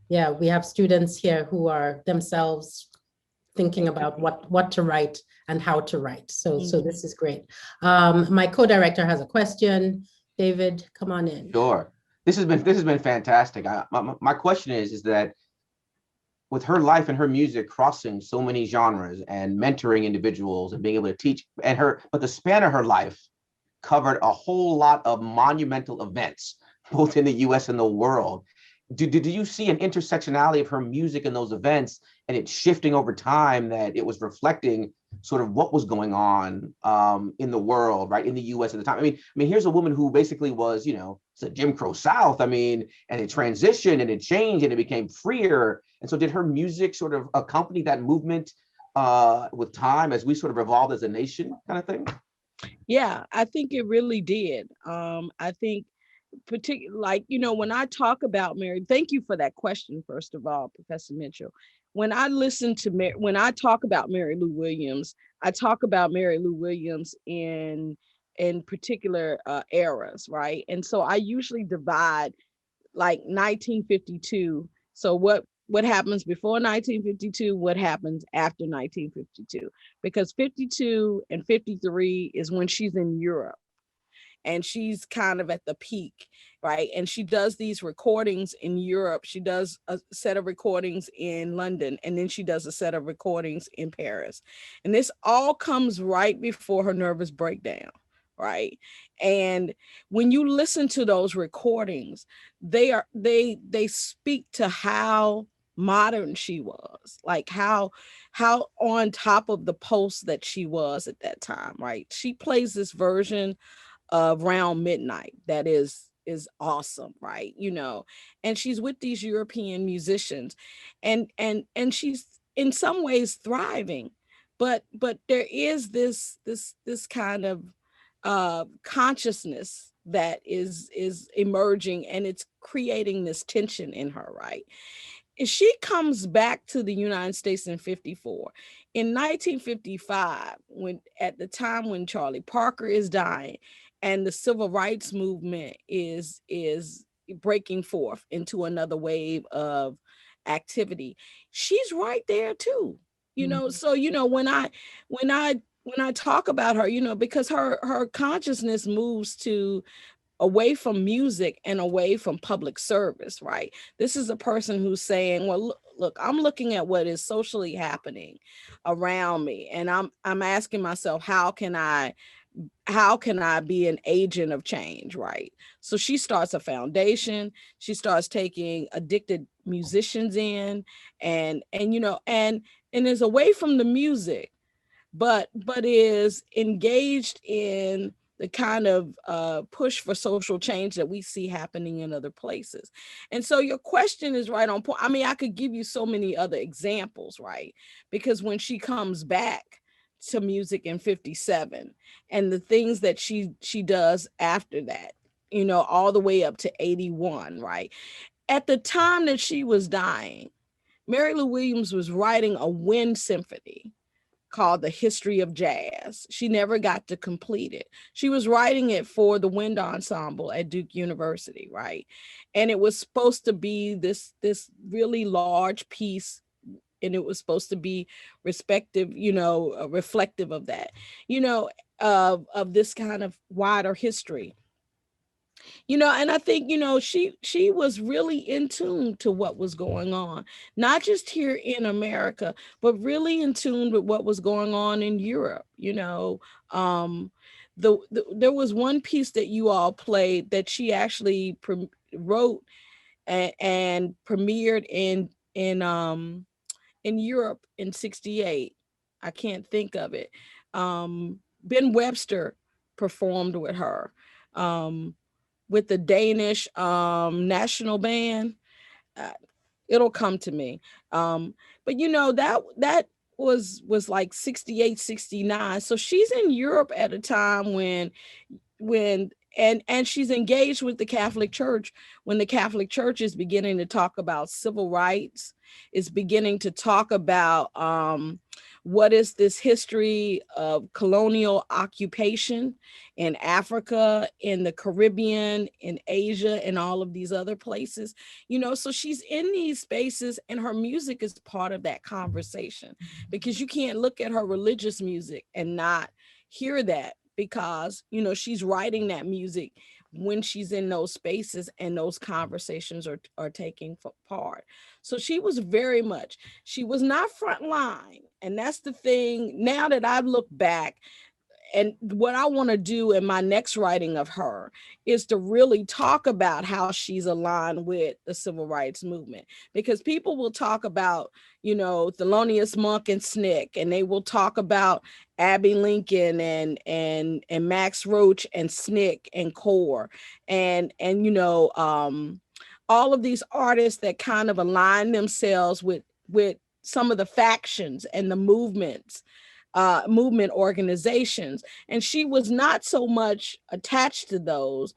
Yeah, we have students here who are themselves thinking about what to write and how to write. So this is great. My co-director has a question. David, come on in. Sure. This has been fantastic. My question is that with her life and her music crossing so many genres and mentoring individuals and being able to teach, but the span of her life covered a whole lot of monumental events, both in the US and the world. Do you see an intersectionality of her music in those events, and it's shifting over time, that it was reflecting sort of what was going on in the world, right, in the US at the time? I mean, here's a woman who basically was, it's a Jim Crow South, and it transitioned and it changed and it became freer. And so did her music sort of accompany that movement with time as we sort of evolved as a nation, kind of thing? Yeah, I think it really did. I think particularly, when I talk about Mary, thank you for that question, first of all, Professor Mitchell. When I talk about Mary Lou Williams, I talk about Mary Lou Williams in particular eras, right? And so I usually divide like 1952. So what happens before 1952, what happens after 1952, because 52 and 53 is when she's in Europe. And she's kind of at the peak, right? And she does these recordings in Europe. She does a set of recordings in London, and then she does a set of recordings in Paris. And this all comes right before her nervous breakdown, right? And when you listen to those recordings, they speak to how modern she was, like how on top of the post that she was at that time, right? She plays this version of Round Midnight that is awesome, right? And she's with these European musicians, and she's in some ways thriving, but there is this kind of consciousness that is emerging, and it's creating this tension in her, right? She comes back to the United States in 54. In 1955, at the time when Charlie Parker is dying and the civil rights movement is breaking forth into another wave of activity, she's right there too. So when I talk about her, because her consciousness moves to away from music and away from public service, right? This is a person who's saying, well, look, I'm looking at what is socially happening around me, and I'm asking myself, how can I be an agent of change, right? So she starts a foundation. She starts taking addicted musicians in, and is away from the music, but is engaged in the kind of push for social change that we see happening in other places. And so your question is right on point. I mean, I could give you so many other examples, right? Because when she comes back to music in 57 and the things that she does after that, you know, all the way up to 81, right? At the time that she was dying, Mary Lou Williams was writing a wind symphony called The History of Jazz. She never got to complete it. She was writing it for the wind ensemble at Duke University, right? And it was supposed to be this really large piece, and it was supposed to be reflective of that, of this kind of wider history. And I think, she was really in tune to what was going on, not just here in America, but really in tune with what was going on in Europe. There was one piece that you all played that she actually wrote and premiered in Europe in 68. I can't think of it. Ben Webster performed with her. With the Danish national band. It'll come to me. But that was like 68, 69. So she's in Europe at a time when she's engaged with the Catholic Church when the Catholic Church is beginning to talk about civil rights, is beginning to talk about what is this history of colonial occupation in Africa, in the Caribbean, in Asia, and all of these other places. So she's in these spaces, and her music is part of that conversation, because you can't look at her religious music and not hear that, because she's writing that music when she's in those spaces and those conversations are taking part. So she was she was not frontline. And that's the thing, now that I've looked back, and what I want to do in my next writing of her is to really talk about how she's aligned with the civil rights movement, because people will talk about, Thelonious Monk and SNCC, and they will talk about Abby Lincoln and Max Roach and SNCC and Core and all of these artists that kind of align themselves with some of the factions and the movement organizations. And she was not so much attached to those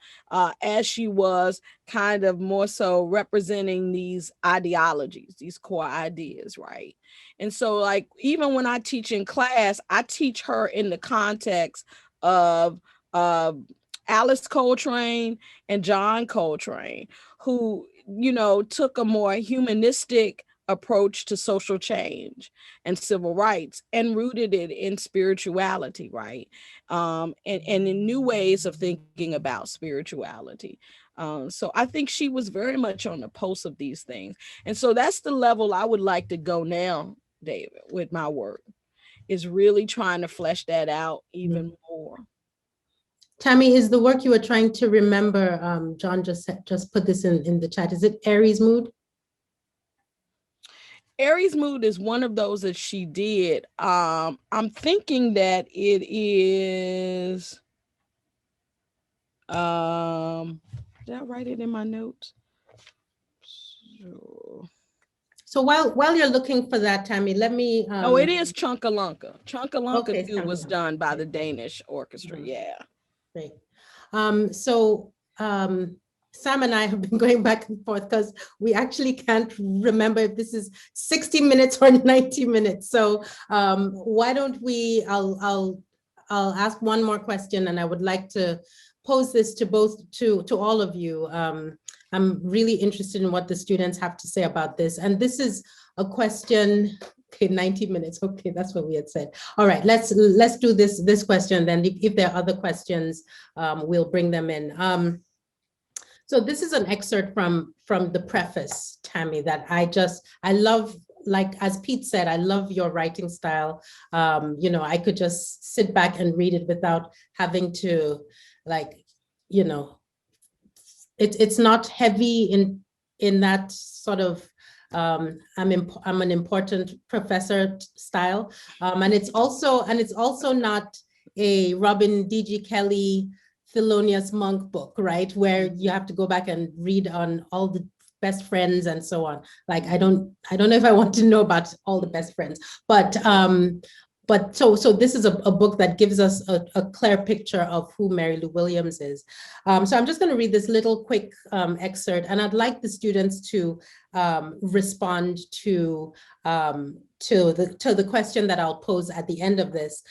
as she was kind of more so representing these ideologies, these core ideas, right? And so, like, even when I teach in class, I teach her in the context of Alice Coltrane and John Coltrane, who, took a more humanistic approach to social change and civil rights and rooted it in spirituality, right? And in new ways of thinking about spirituality. So I think she was very much on the pulse of these things. And so that's the level I would like to go now, David, with my work, is really trying to flesh that out even more. Tammy, is the work you were trying to remember, John just put this in the chat, is it Aries Mood? Aries Mood is one of those that she did. I'm thinking that it is, did I write it in my notes? So while you're looking for that, Tammy, let me. Oh, it is Chunkalunka. Chunkalunka Okay, too was Chunkalunka. done by the Danish orchestra. Yeah. Great. Sam and I have been going back and forth because we actually can't remember if this is 60 minutes or 90 minutes. So why don't we, I'll ask one more question, and I would like to pose this to all of you. I'm really interested in what the students have to say about this. And this is a question, okay, 90 minutes. Okay, that's what we had said. All right, let's do this question. Then if there are other questions, we'll bring them in. So this is an excerpt from the preface, Tammy, that I love. Like, as Pete said, I love your writing style. I could just sit back and read it without having to, it's not heavy in that sort of, I'm an important professor style. And it's also not a Robin D.G. Kelly Thelonious Monk book, right? Where you have to go back and read on all the best friends and so on. Like, I don't know if I want to know about all the best friends, but but so this is a book that gives us a clear picture of who Mary Lou Williams is. So I'm just going to read this little quick excerpt, and I'd like the students to respond to the question that I'll pose at the end of this.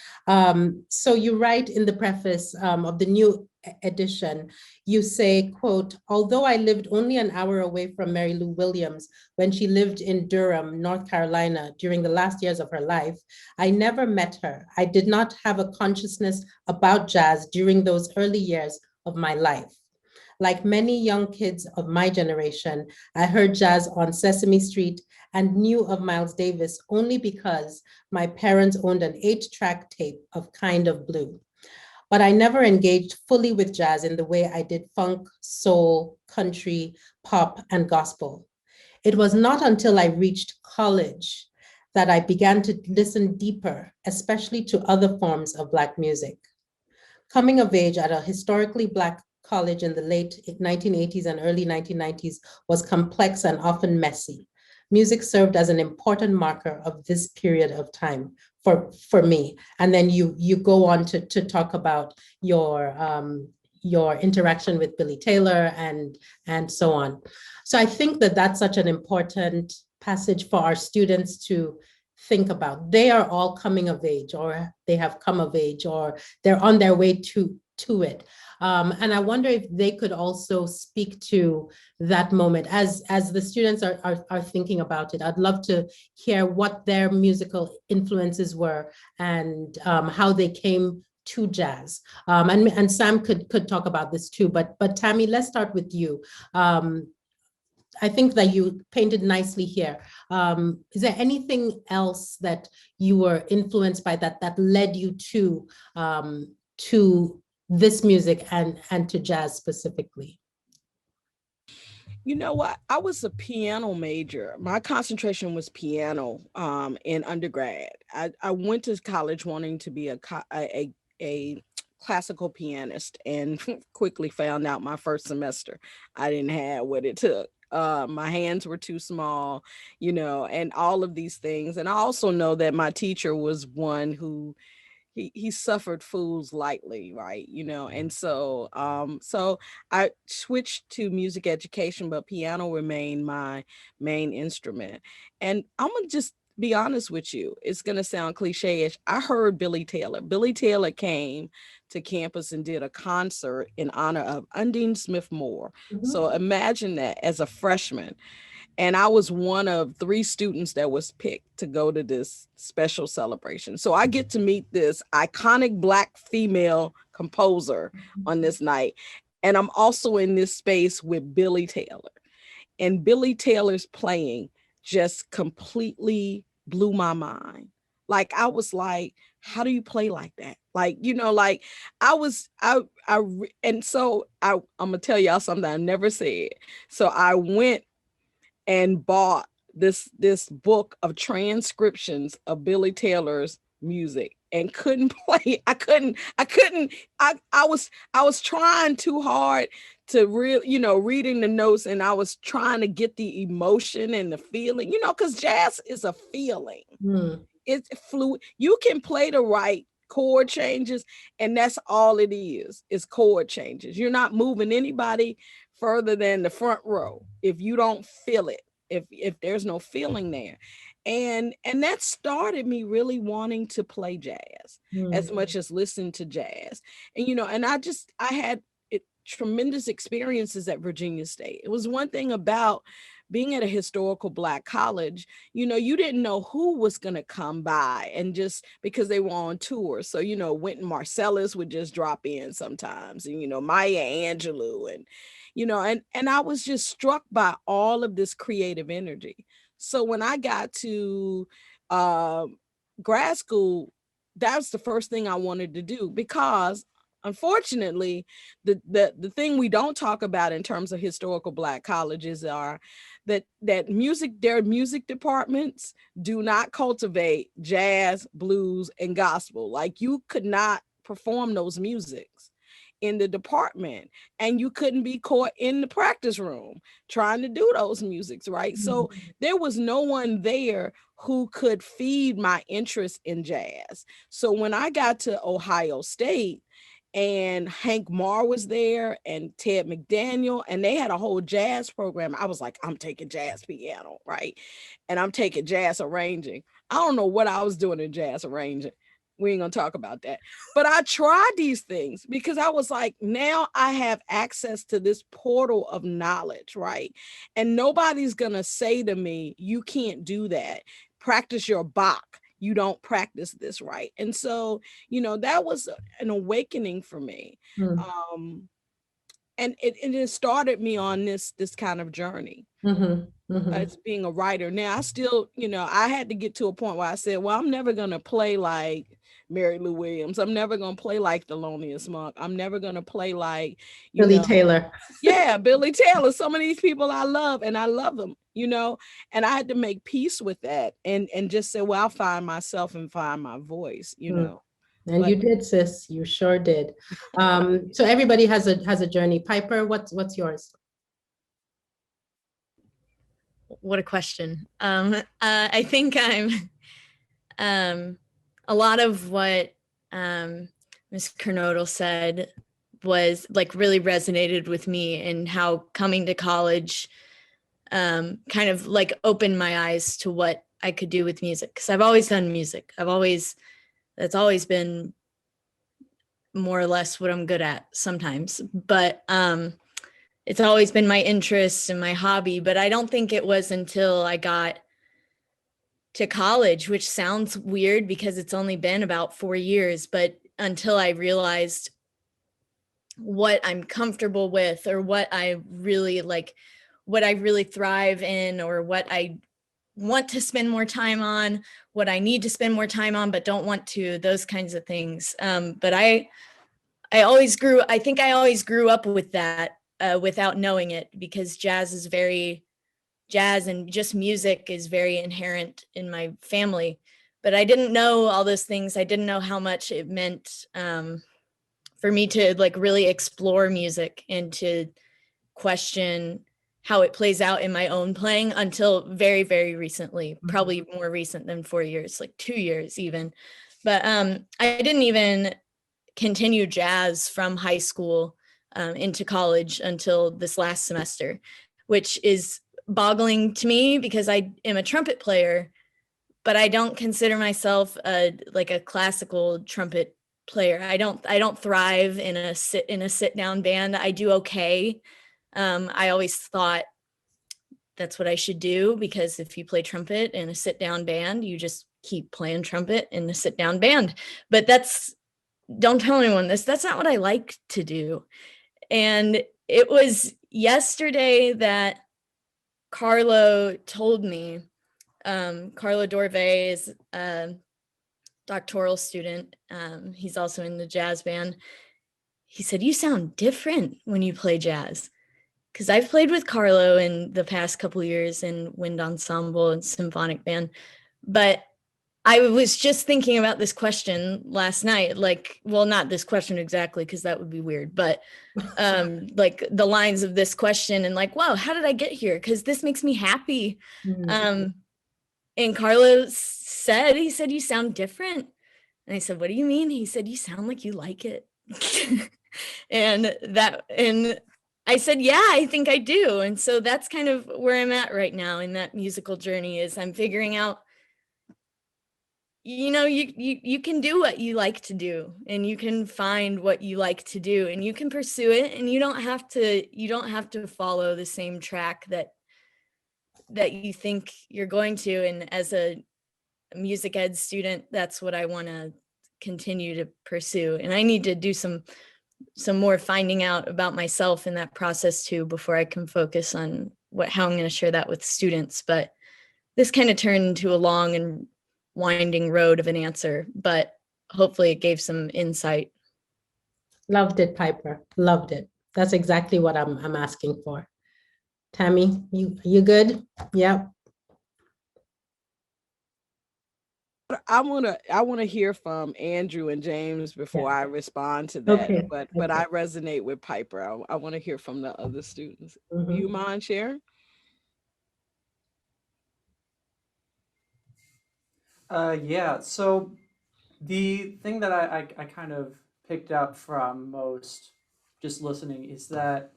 So you write in the preface of the new edition, you say, quote, "Although I lived only an hour away from Mary Lou Williams when she lived in Durham, North Carolina during the last years of her life, I never met her. I did not have a consciousness about jazz during those early years of my life. Like many young kids of my generation, I heard jazz on Sesame Street and knew of Miles Davis only because my parents owned an 8-track tape of Kind of Blue. But I never engaged fully with jazz in the way I did funk, soul, country, pop, and gospel. It was not until I reached college that I began to listen deeper, especially to other forms of Black music. Coming of age at a historically Black college in the late 1980s and early 1990s was complex and often messy. Music served as an important marker of this period of time for me. And then you go on to talk about your interaction with Billy Taylor and so on. So I think that that's such an important passage for our students to think about. They are all coming of age, or they have come of age, or they're on their way to it. And I wonder if they could also speak to that moment as the students are thinking about it. I'd love to hear what their musical influences were and how they came to jazz. And Sam could talk about this too, but Tammy, let's start with you. I think that you painted nicely here. Is there anything else that you were influenced by that led you to this music and to jazz specifically? You know what? I was a piano major. My concentration was piano in undergrad. I went to college wanting to be a classical pianist, and quickly found out my first semester I didn't have what it took. My hands were too small, and all of these things. And I also know that my teacher was one who he suffered fools lightly, right? And so I switched to music education, but piano remained my main instrument. And I'm gonna just be honest with you, it's gonna sound cliche-ish. I heard Billy Taylor. Billy Taylor came to campus and did a concert in honor of Undine Smith Moore. Mm-hmm. So imagine that as a freshman. And I was one of 3 students that was picked to go to this special celebration. So I get to meet this iconic Black female composer on this night. And I'm also in this space with Billy Taylor. And Billy Taylor's playing just completely blew my mind. Like, I was like, how do you play like that? Like, and so I'm gonna tell y'all something I never said. So I went and bought this book of transcriptions of Billy Taylor's music and couldn't play. I was trying too hard to reading the notes, and I was trying to get the emotion and the feeling, because jazz is a feeling. It's fluid. You can play the right chord changes, and that's all it is chord changes. You're not moving anybody further than the front row if you don't feel it, if there's no feeling there. And that started me really wanting to play jazz as much as listen to jazz. And and I had tremendous experiences at Virginia State. It was one thing about being at a historical Black college, you didn't know who was going to come by, and just because they were on tour. So, Wynton Marsalis would just drop in sometimes, and, Maya Angelou, and I was just struck by all of this creative energy. So when I got to grad school, that was the first thing I wanted to do, because unfortunately, the thing we don't talk about in terms of historical Black colleges are that their music departments do not cultivate jazz, blues, and gospel. Like, you could not perform those musics in the department, and you couldn't be caught in the practice room trying to do those musics, right? So there was no one there who could feed my interest in jazz. So when I got to Ohio State, and Hank Marr was there and Ted McDaniel, and they had a whole jazz program, I was like, I'm taking jazz piano, right? And I'm taking jazz arranging. I don't know what I was doing in jazz arranging. We ain't gonna talk about that. But I tried these things because I was like, now I have access to this portal of knowledge, right? And nobody's gonna say to me, you can't do that. Practice your Bach. You don't practice this right. And so, that was an awakening for me. And it started me on this kind of journey. As being a writer. Now I still, I had to get to a point where I said, well, I'm never going to play like Mary Lou Williams. I'm never going to play like Thelonious Monk. I'm never going to play like Billy Taylor. Yeah, Billy Taylor. Some of these people I love, and I love them, and I had to make peace with that and just say, well, I'll find myself and find my voice, And you did, sis. You sure did. So everybody has a journey. Piper, what's yours? What a question. I think I'm a lot of what Ms. Kernodl said was like really resonated with me, and how coming to college kind of like opened my eyes to what I could do with music. Because I've always done music. That's always been more or less what I'm good at sometimes. But it's always been my interest and my hobby. But I don't think it was until I got to college, which sounds weird because it's only been about 4 years, but until I realized what I'm comfortable with, or what I really like, what I really thrive in, or what I want to spend more time on, what I need to spend more time on, but don't want to, those kinds of things. But I think I always grew up with that without knowing it, because jazz and just music is very inherent in my family. But I didn't know all those things. I didn't know how much it meant for me to like really explore music and to question how it plays out in my own playing until very, very recently, probably more recent than 4 years, like 2 years even. But I didn't even continue jazz from high school into college until this last semester, which is boggling to me because I am a trumpet player, but I don't consider myself like a classical trumpet player. I don't thrive in a sit down band. I do okay. I always thought that's what I should do, because if you play trumpet in a sit down band, you just keep playing trumpet in a sit down band. But don't tell anyone this, that's not what I like to do. And it was yesterday that Carlo told me, Carlo Dorve is a doctoral student. He's also in the jazz band. He said, you sound different when you play jazz. Because I've played with Carlo in the past couple of years in wind ensemble and symphonic band. But I was just thinking about this question last night, like, well, not this question exactly, because that would be weird, but like the lines of this question, and like, wow, how did I get here? Because this makes me happy. And Carlo said, he said, you sound different. And I said, what do you mean? He said, you sound like you like it. and I said, yeah, I think I do. And so that's kind of where I'm at right now in that musical journey, is I'm figuring out, you can do what you like to do, and you can find what you like to do, and you can pursue it, and you don't have to follow the same track that you think you're going to. And as a music ed student, that's what I want to continue to pursue. And I need to do some more finding out about myself in that process too, before I can focus on how I'm going to share that with students. But this kind of turned into a long and winding road of an answer, but hopefully it gave some insight. Loved it, Piper. Loved it. That's exactly what I'm asking for. Tammy, you good? Yep. I want to hear from Andrew and James before I respond to that. Okay. But I resonate with Piper. I want to hear from the other students. Do you mind sharing? Yeah. So the thing that I kind of picked up from most just listening is that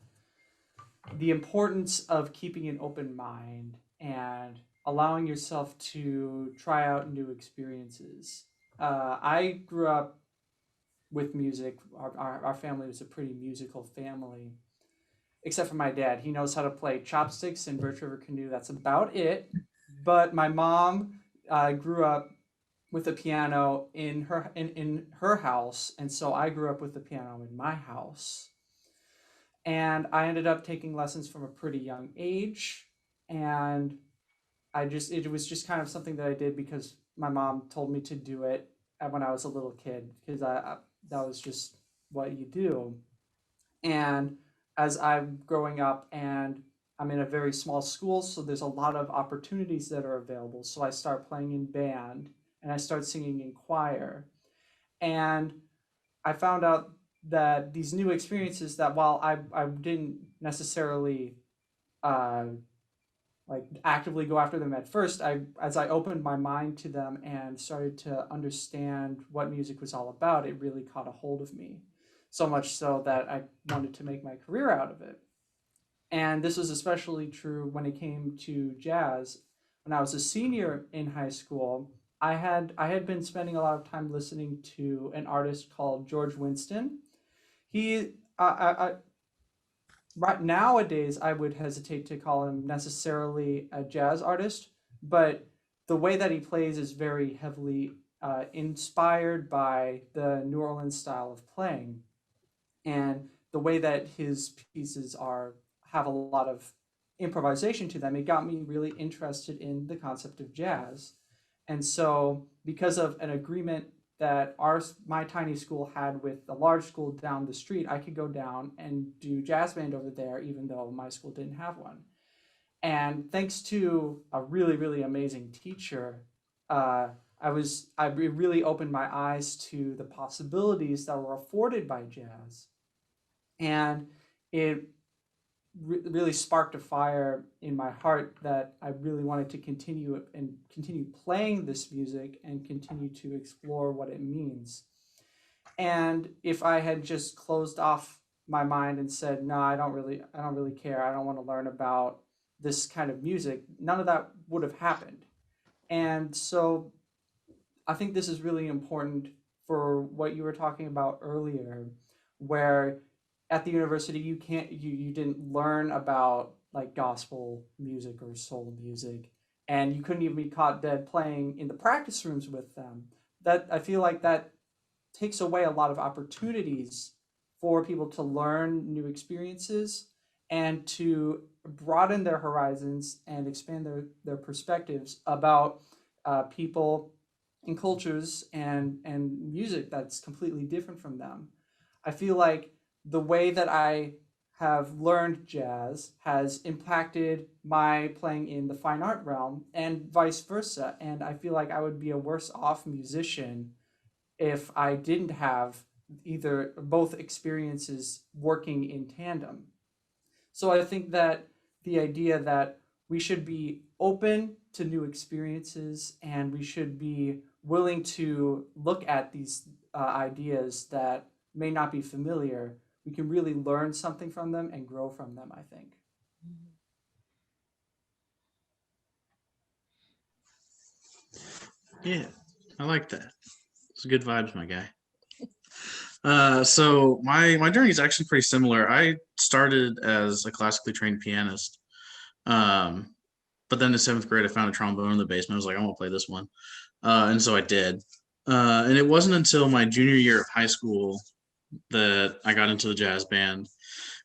the importance of keeping an open mind and allowing yourself to try out new experiences. I grew up with music. Our family was a pretty musical family, except for my dad. He knows how to play chopsticks and Birch River Canoe. That's about it. But my mom grew up with a piano in her house, and so I grew up with the piano in my house. And I ended up taking lessons from a pretty young age, and it was just kind of something that I did because my mom told me to do it when I was a little kid, because that was just what you do. And as I'm growing up, and I'm in a very small school, so there's a lot of opportunities that are available. So I start playing in band and I start singing in choir. And I found out that these new experiences, that while I didn't necessarily uh, like actively go after them at first, as I opened my mind to them and started to understand what music was all about, it really caught a hold of me. So much so that I wanted to make my career out of it. And this was especially true when it came to jazz. When I was a senior in high school, I had been spending a lot of time listening to an artist called George Winston. He right nowadays I would hesitate to call him necessarily a jazz artist, but the way that he plays is very heavily inspired by the New Orleans style of playing, and the way that his pieces are have a lot of improvisation to them. It got me really interested in the concept of jazz, and so because of an agreement that my tiny school had with the large school down the street, I could go down and do jazz band over there, even though my school didn't have one. And thanks to a really really amazing teacher, uh, I really opened my eyes to the possibilities that were afforded by jazz, and it really sparked a fire in my heart that I really wanted to continue playing this music and continue to explore what it means. And if I had just closed off my mind and said, no, I don't really care, I don't want to learn about this kind of music, none of that would have happened. And so I think this is really important for what you were talking about earlier, where at the university you didn't learn about like gospel music or soul music, and you couldn't even be caught dead playing in the practice rooms with them. That I feel like that takes away a lot of opportunities for people to learn new experiences and to broaden their horizons and expand their perspectives about people and cultures and music that's completely different from them. I feel like the way that I have learned jazz has impacted my playing in the fine art realm and vice versa. And I feel like I would be a worse off musician if I didn't have either both experiences working in tandem. So I think that the idea that we should be open to new experiences and we should be willing to look at these ideas that may not be familiar, we can really learn something from them and grow from them, I think. Yeah, I like that. It's good vibes, my guy. So my journey is actually pretty similar. I started as a classically trained pianist, but then in seventh grade I found a trombone in the basement. I was like, I want to play this one, and so I did. And it wasn't until my junior year of high school that I got into the jazz band.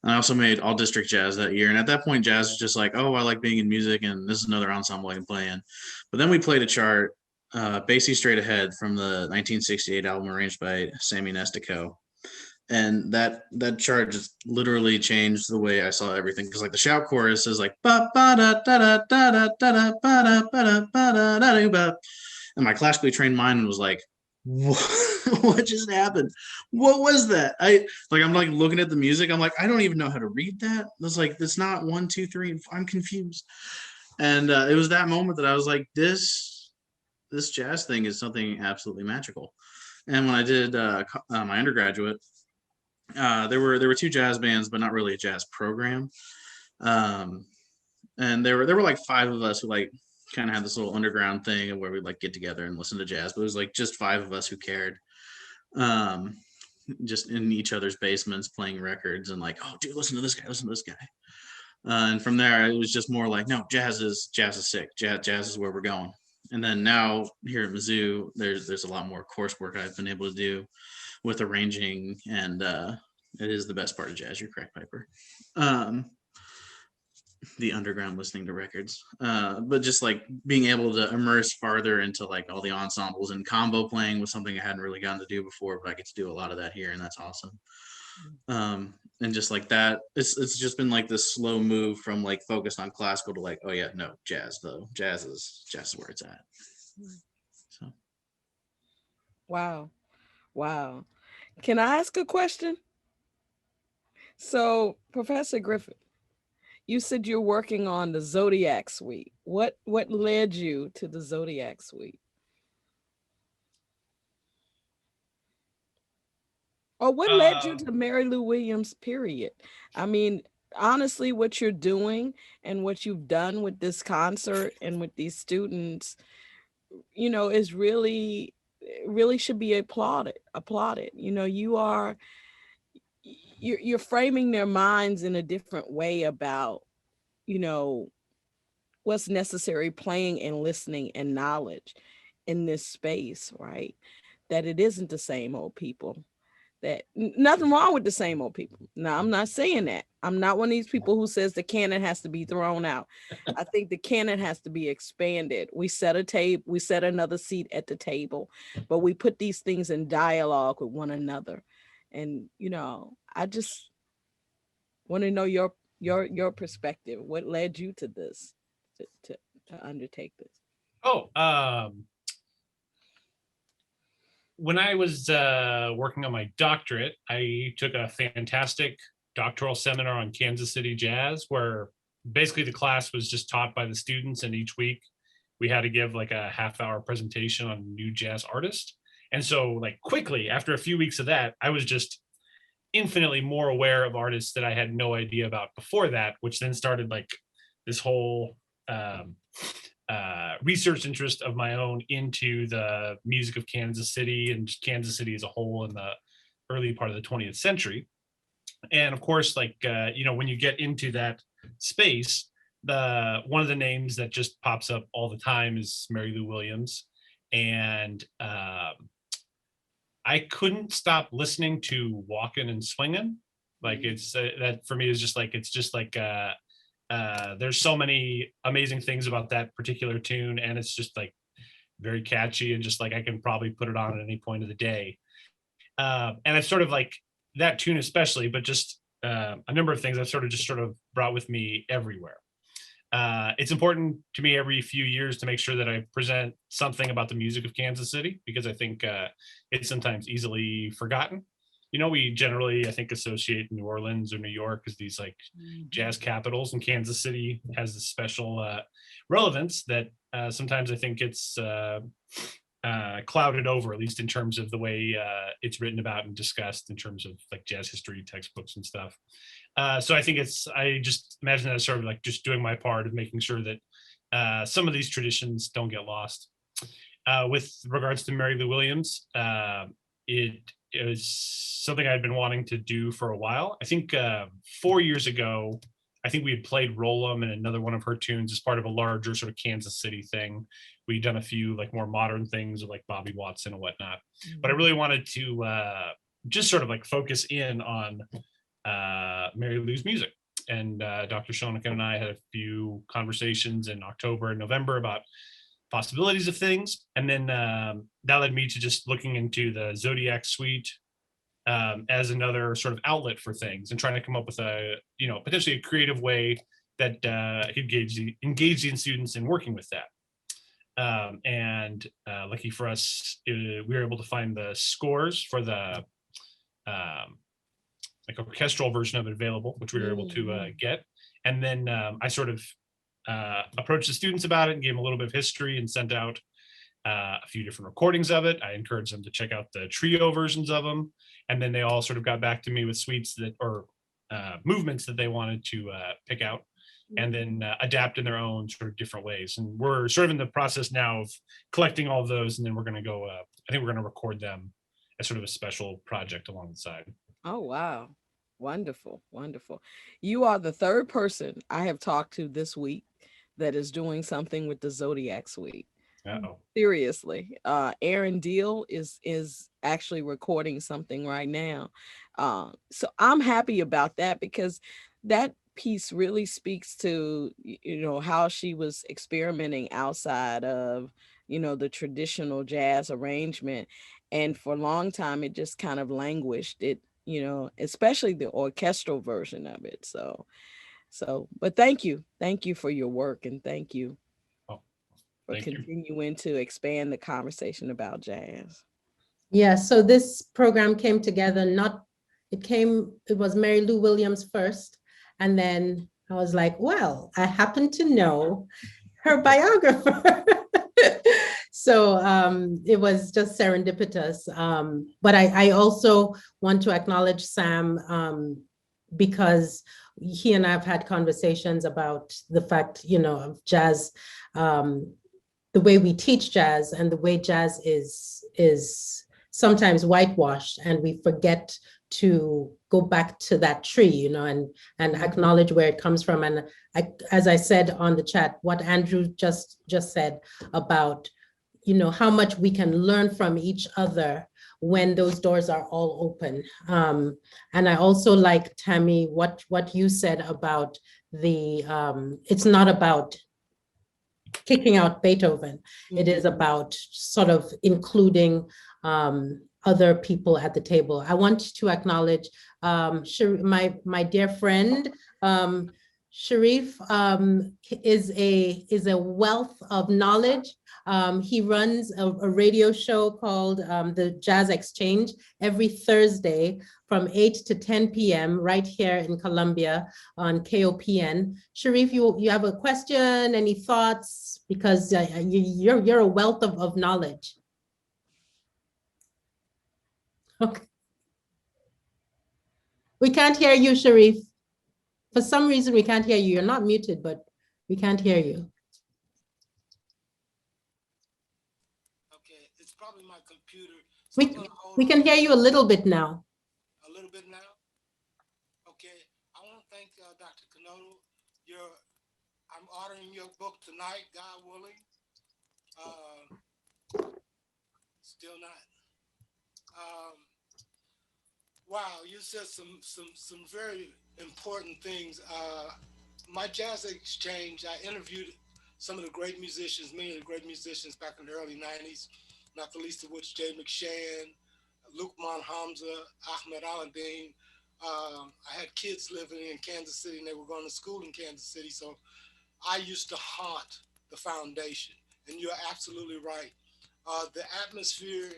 And I also made all district jazz that year. And at that point, jazz was just like, oh, I like being in music, and this is another ensemble I can play in. But then we played a chart, Basie Straight Ahead from the 1968 album arranged by Sammy Nestico. And that chart just literally changed the way I saw everything. Because like the shout chorus is like ba ba da da da da da da ba da ba da ba da da ba. And my classically trained mind was like, what just happened? What was that? I'm like looking at the music. I'm like, I don't even know how to read that. It's like, it's not 1, 2, 3, and I'm confused. And it was that moment that I was like, this jazz thing is something absolutely magical. And when I did my undergraduate, there were 2 jazz bands, but not really a jazz program. And there were like 5 of us who like kind of had this little underground thing where we'd like get together and listen to jazz, but it was like just 5 of us who cared, just in each other's basements playing records and like, oh dude, listen to this guy. And from there it was just more like, no, jazz is sick. Jazz is where we're going. And then now here at Mizzou, there's a lot more coursework I've been able to do with arranging, and it is the best part of jazz. You're correct, Piper. The underground listening to records, but just like being able to immerse farther into like all the ensembles and combo playing was something I hadn't really gotten to do before, but I get to do a lot of that here, and that's awesome. And just like that, it's just been like this slow move from like focused on classical to like, oh yeah, no, jazz though. Jazz is where it's at. So Wow. Can I ask a question? So, Professor Griffith, you said you're working on the Zodiac Suite. What led you to the Zodiac Suite? Or what led you to Mary Lou Williams, period? I mean, honestly, what you're doing and what you've done with this concert and with these students, is really should be applauded. You're framing their minds in a different way about, what's necessary, playing and listening and knowledge in this space, right? That it isn't the same old people. That nothing wrong with the same old people. Now, I'm not saying that. I'm not one of these people who says the canon has to be thrown out. I think the canon has to be expanded. We set another seat at the table, but we put these things in dialogue with one another. And, I just want to know your perspective. What led you to this, to undertake this? When I was working on my doctorate, I took a fantastic doctoral seminar on Kansas City jazz, where basically the class was just taught by the students, and each week we had to give like a half-hour presentation on a new jazz artist. And so like quickly after a few weeks of that, I was just infinitely more aware of artists that I had no idea about before that, which then started like this whole research interest of my own into the music of Kansas City and Kansas City as a whole in the early part of the 20th century. And of course, like, when you get into that space, one of the names that just pops up all the time is Mary Lou Williams. And I couldn't stop listening to Walkin' and Swingin'. Like it's that for me is just like, it's just like, there's so many amazing things about that particular tune, and it's just like very catchy, and just like I can probably put it on at any point of the day. And I've sort of like that tune especially, but just a number of things I've sort of brought with me everywhere. It's important to me every few years to make sure that I present something about the music of Kansas City, because I think it's sometimes easily forgotten. We generally, I think, associate New Orleans or New York as these like jazz capitals, and Kansas City has this special relevance that sometimes I think it's clouded over, at least in terms of the way it's written about and discussed in terms of like jazz history textbooks and stuff. So I think I just imagine that as sort of like just doing my part of making sure that some of these traditions don't get lost. With regards to Mary Lou Williams, it was something I'd been wanting to do for a while. I think 4 years ago, I think we had played Roll 'Em and another one of her tunes as part of a larger sort of Kansas City thing. We'd done a few like more modern things with like Bobby Watson and whatnot. But I really wanted to just sort of like focus in on Mary Lou's music. And Dr. Schoenecker and I had a few conversations in October and November about possibilities of things. And then that led me to just looking into the Zodiac Suite as another sort of outlet for things, and trying to come up with a, potentially a creative way that could engage the students in working with that. And lucky for us, we were able to find the scores for the like orchestral version of it available, which we were able to get. And then I sort of approached the students about it and gave them a little bit of history and sent out a few different recordings of it. I encouraged them to check out the trio versions of them. And then they all sort of got back to me with suites that, or movements that they wanted to pick out and then adapt in their own sort of different ways. And we're sort of in the process now of collecting all of those. And then we're going to go, I think we're going to record them as sort of a special project along the side. Oh, wow. Wonderful. Wonderful. You are the third person I have talked to this week that is doing something with the Zodiac Suite. Uh-oh. Seriously. Aaron Deal is actually recording something right now. So I'm happy about that because that piece really speaks to, you know, how she was experimenting outside of, you know, the traditional jazz arrangement. And for a long time, it just kind of languished. It, you know, especially the orchestral version of it. But thank you for your work, and thank you for continuing to expand the conversation about jazz. Yeah, so this program came together, it was Mary Lou Williams first, and then I was like, well, I happen to know her biographer. So it was just serendipitous. But I also want to acknowledge Sam because he and I have had conversations about the fact, you know, of jazz, the way we teach jazz and the way jazz is sometimes whitewashed, and we forget to go back to that tree, you know, and acknowledge where it comes from. And as I said on the chat, what Andrew just said about, you know, how much we can learn from each other when those doors are all open. And I also like, Tammy, what you said about it's not about kicking out Beethoven. It is about sort of including other people at the table. I want to acknowledge my dear friend, Sharif is a wealth of knowledge. He runs a radio show called the Jazz Exchange every Thursday from 8 to 10 p.m. right here in Columbia on KOPN. Sharif, you have a question, any thoughts? Because you're a wealth of knowledge. Okay. We can't hear you, Sharif. For some reason, we can't hear you. You're not muted, but we can't hear you. Okay, it's probably my computer. So we can hear you a little bit now. A little bit now? Okay, I want to thank Dr. Kernodl. I'm ordering your book tonight, God willing. Still not. Wow, you said some very important things. My Jazz Exchange, I interviewed some of the great musicians, many of the great musicians back in the early 90s, not the least of which Jay McShann, Lukman Hamza, Ahmed Aladdin. I had kids living in Kansas City and they were going to school in Kansas City, so I used to haunt the foundation. And you're absolutely right. The atmosphere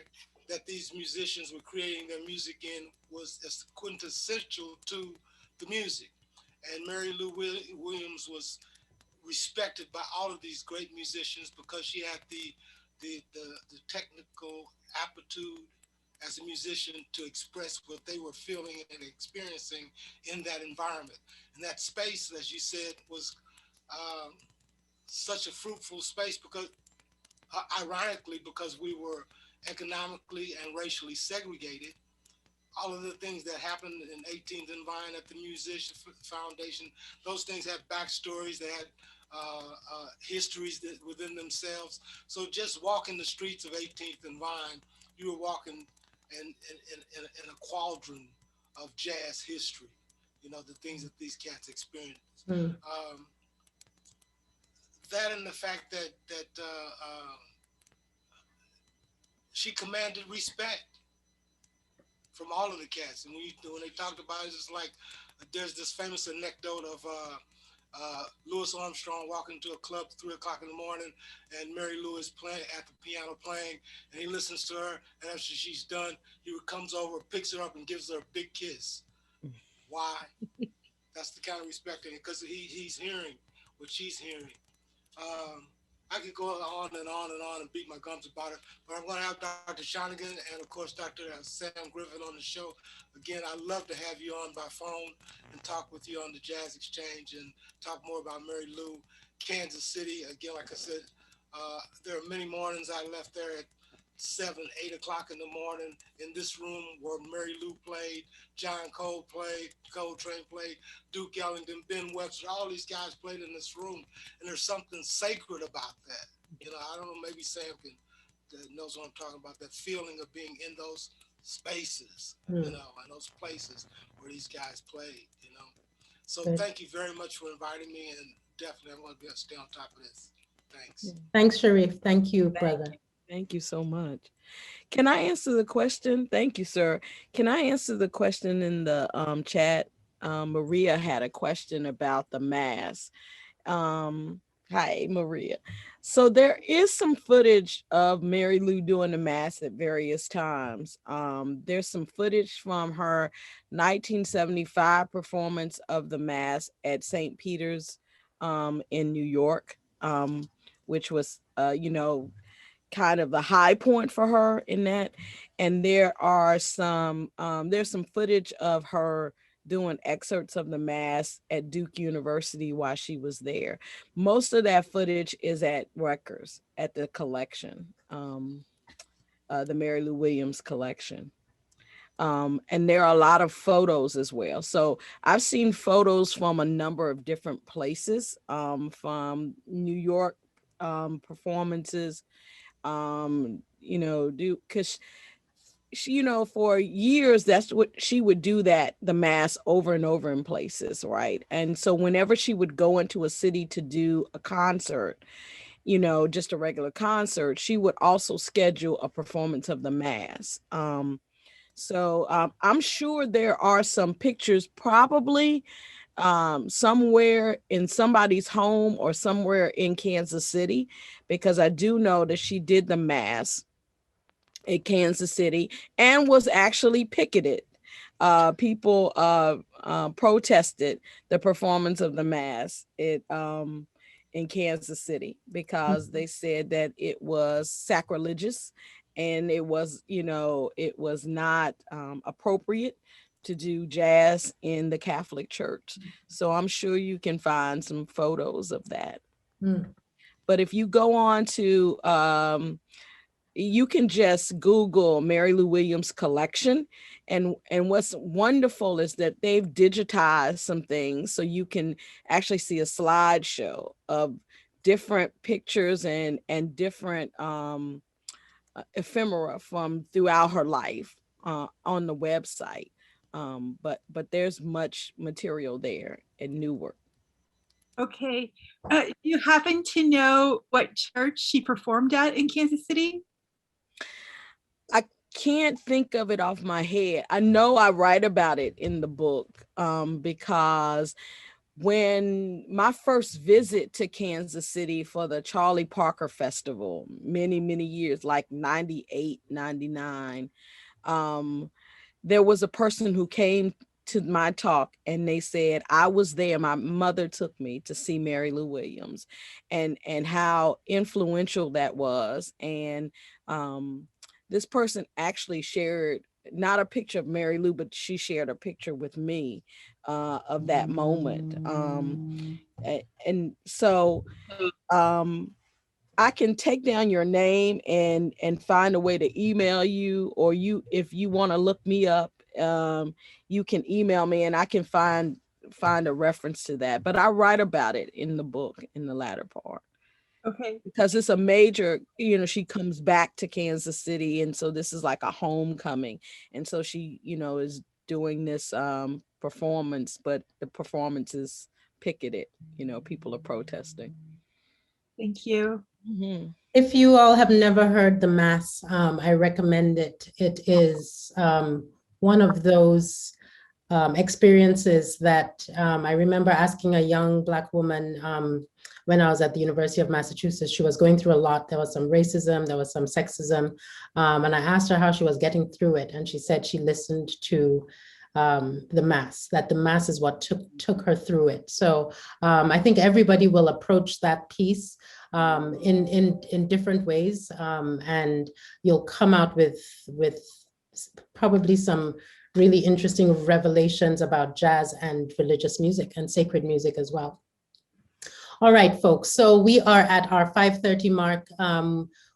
that these musicians were creating their music in was as quintessential to the music. And Mary Lou Williams was respected by all of these great musicians because she had the technical aptitude as a musician to express what they were feeling and experiencing in that environment. And that space, as you said, was such a fruitful space because, ironically, because we were economically and racially segregated. All of the things that happened in 18th and Vine at the Musician Foundation, those things had backstories, they had histories that within themselves. So just walking the streets of 18th and Vine, you were walking in a quadrant of jazz history, you know, the things that these cats experienced. That and the fact that she commanded respect from all of the cats. And when they talked about it, it's like there's this famous anecdote of Louis Armstrong walking to a club at 3 o'clock in the morning, and Mary Lou is playing at the piano playing, and he listens to her, and after she's done, he comes over, picks her up, and gives her a big kiss. Why? That's the kind of respect, because he's hearing what she's hearing. I could go on and on and on and beat my gums about it, but I'm going to have Dr. Shonigan and, of course, Dr. Sam Griffin on the show. Again, I'd love to have you on by phone and talk with you on the Jazz Exchange and talk more about Mary Lou, Kansas City. Again, like I said, there are many mornings I left there at 7, 8 o'clock in the morning in this room where Mary Lou played, John Cole played, Coltrane played, Duke Ellington, Ben Webster, all these guys played in this room, and there's something sacred about that. You know, I don't know, maybe Sam knows what I'm talking about, that feeling of being in those spaces, you know, and those places where these guys played, you know. So thank you very much for inviting me, and definitely I'm going to stay on top of this. Thanks. Thanks, Sharif. Thank you, brother. Thank you so much. Can I answer the question? Thank you, sir. Can I answer the question in the chat? Maria had a question about the Mass. Hi, Maria. So there is some footage of Mary Lou doing the Mass at various times. There's some footage from her 1975 performance of the Mass at St. Peter's in New York, which was, you know, kind of the high point for her in that. And there's some footage of her doing excerpts of the Mass at Duke University while she was there. Most of that footage is at Rutgers at the collection, the Mary Lou Williams collection. And there are a lot of photos as well. So I've seen photos from a number of different places, from New York performances, you know, because she, you know, for years, that's what she would do, that the Mass over and over in places, right? And so whenever she would go into a city to do a concert, you know, just a regular concert, she would also schedule a performance of the Mass. So I'm sure there are some pictures probably somewhere in somebody's home or somewhere in Kansas City, because I do know that she did the Mass in Kansas City and was actually picketed. People protested the performance of the Mass in Kansas City because they said that it was sacrilegious and it was, you know, it was not appropriate to do jazz in the Catholic Church. So I'm sure you can find some photos of that. But if you go on to, you can just Google Mary Lou Williams collection. And what's wonderful is that they've digitized some things so you can actually see a slideshow of different pictures and different ephemera from throughout her life on the website. But there's much material there in Newark. Okay. Do you happen to know what church she performed at in Kansas City? I can't think of it off my head. I know I write about it in the book because when my first visit to Kansas City for the Charlie Parker Festival, many, many years, like 98, 99, there was a person who came to my talk and they said, I was there, my mother took me to see Mary Lou Williams, and how influential that was. And this person actually shared not a picture of Mary Lou, but she shared a picture with me of that moment. And so I can take down your name and find a way to email you, or if you want to look me up, you can email me and I can find a reference to that. But I write about it in the book in the latter part. Okay. Because it's a major, you know, she comes back to Kansas City. And so this is like a homecoming. And so she, you know, is doing this performance, but the performance is picketed, you know, people are protesting. Thank you. Mm-hmm. If you all have never heard the Mass, I recommend it. It is one of those experiences that I remember asking a young Black woman when I was at the University of Massachusetts. She was going through a lot. There was some racism, there was some sexism. And I asked her how she was getting through it. And she said she listened to the Mass, that the Mass is what took her through it. So I think everybody will approach that piece in different ways. And you'll come out with probably some really interesting revelations about jazz and religious music and sacred music as well. All right, folks, so we are at our 5:30 mark.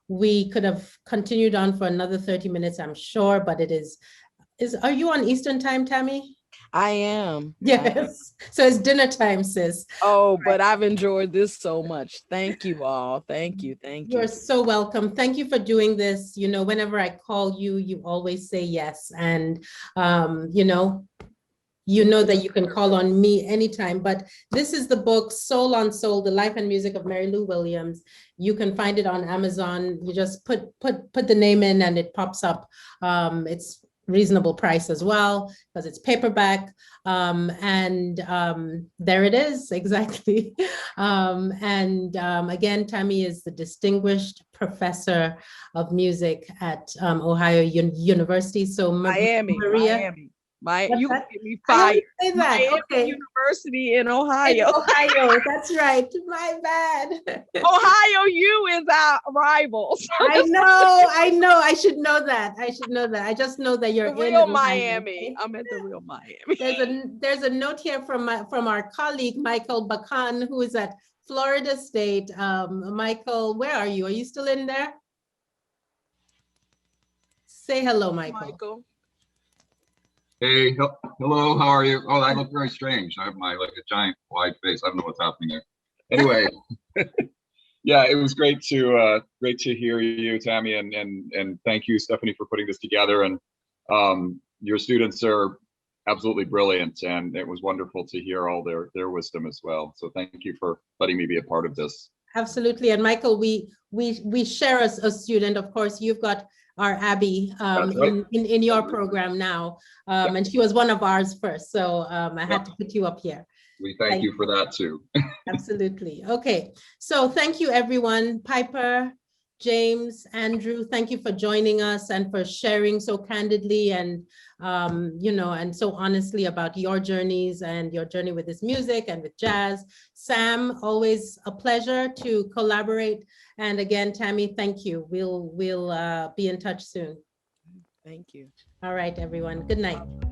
We could have continued on for another 30 minutes, I'm sure, but are you on Eastern time, Tammy? I am. Yes, so it's dinner time, sis. Oh, but I've enjoyed this so much. Thank you all. Thank you. Thank you. You're so welcome. Thank you for doing this. You know, whenever I call you, you always say yes. And, you know that you can call on me anytime, but this is the book, Soul on Soul, The Life and Music of Mary Lou Williams. You can find it on Amazon. You just put the name in and it pops up. It's reasonable price as well, because it's paperback. There it is, exactly. Again, Tammy is the distinguished professor of music at Ohio University. So Miami. You can get me I always fired. say that. Miami Okay. University in Ohio. In Ohio, that's right. My bad. Ohio U is our rivals. I know. I should know that. I just know that you're The in real Ohio. Miami. I'm at the real Miami. There's a note here from our colleague Michael Bakan, who is at Florida State. Michael, where are you? Are you still in there? Say hello, Michael. Hey, hello, how are you? Oh, I look very strange. I have like a giant wide face. I don't know what's happening there. Anyway, yeah, it was great to hear you, Tammy, and thank you, Stephanie, for putting this together. And your students are absolutely brilliant, and it was wonderful to hear all their wisdom as well. So thank you for letting me be a part of this. Absolutely, and Michael, we share a student. Of course, you've got our Abby right. in your program now. And she was one of ours first. So I had to put you up here. We thank you for that too. Absolutely. Okay. So thank you, everyone. Piper, James, Andrew, thank you for joining us and for sharing so candidly and, and so honestly about your journeys and your journey with this music and with jazz. Sam, always a pleasure to collaborate. And again, Tammy, thank you. We'll be in touch soon. Thank you. All right, everyone. Good night.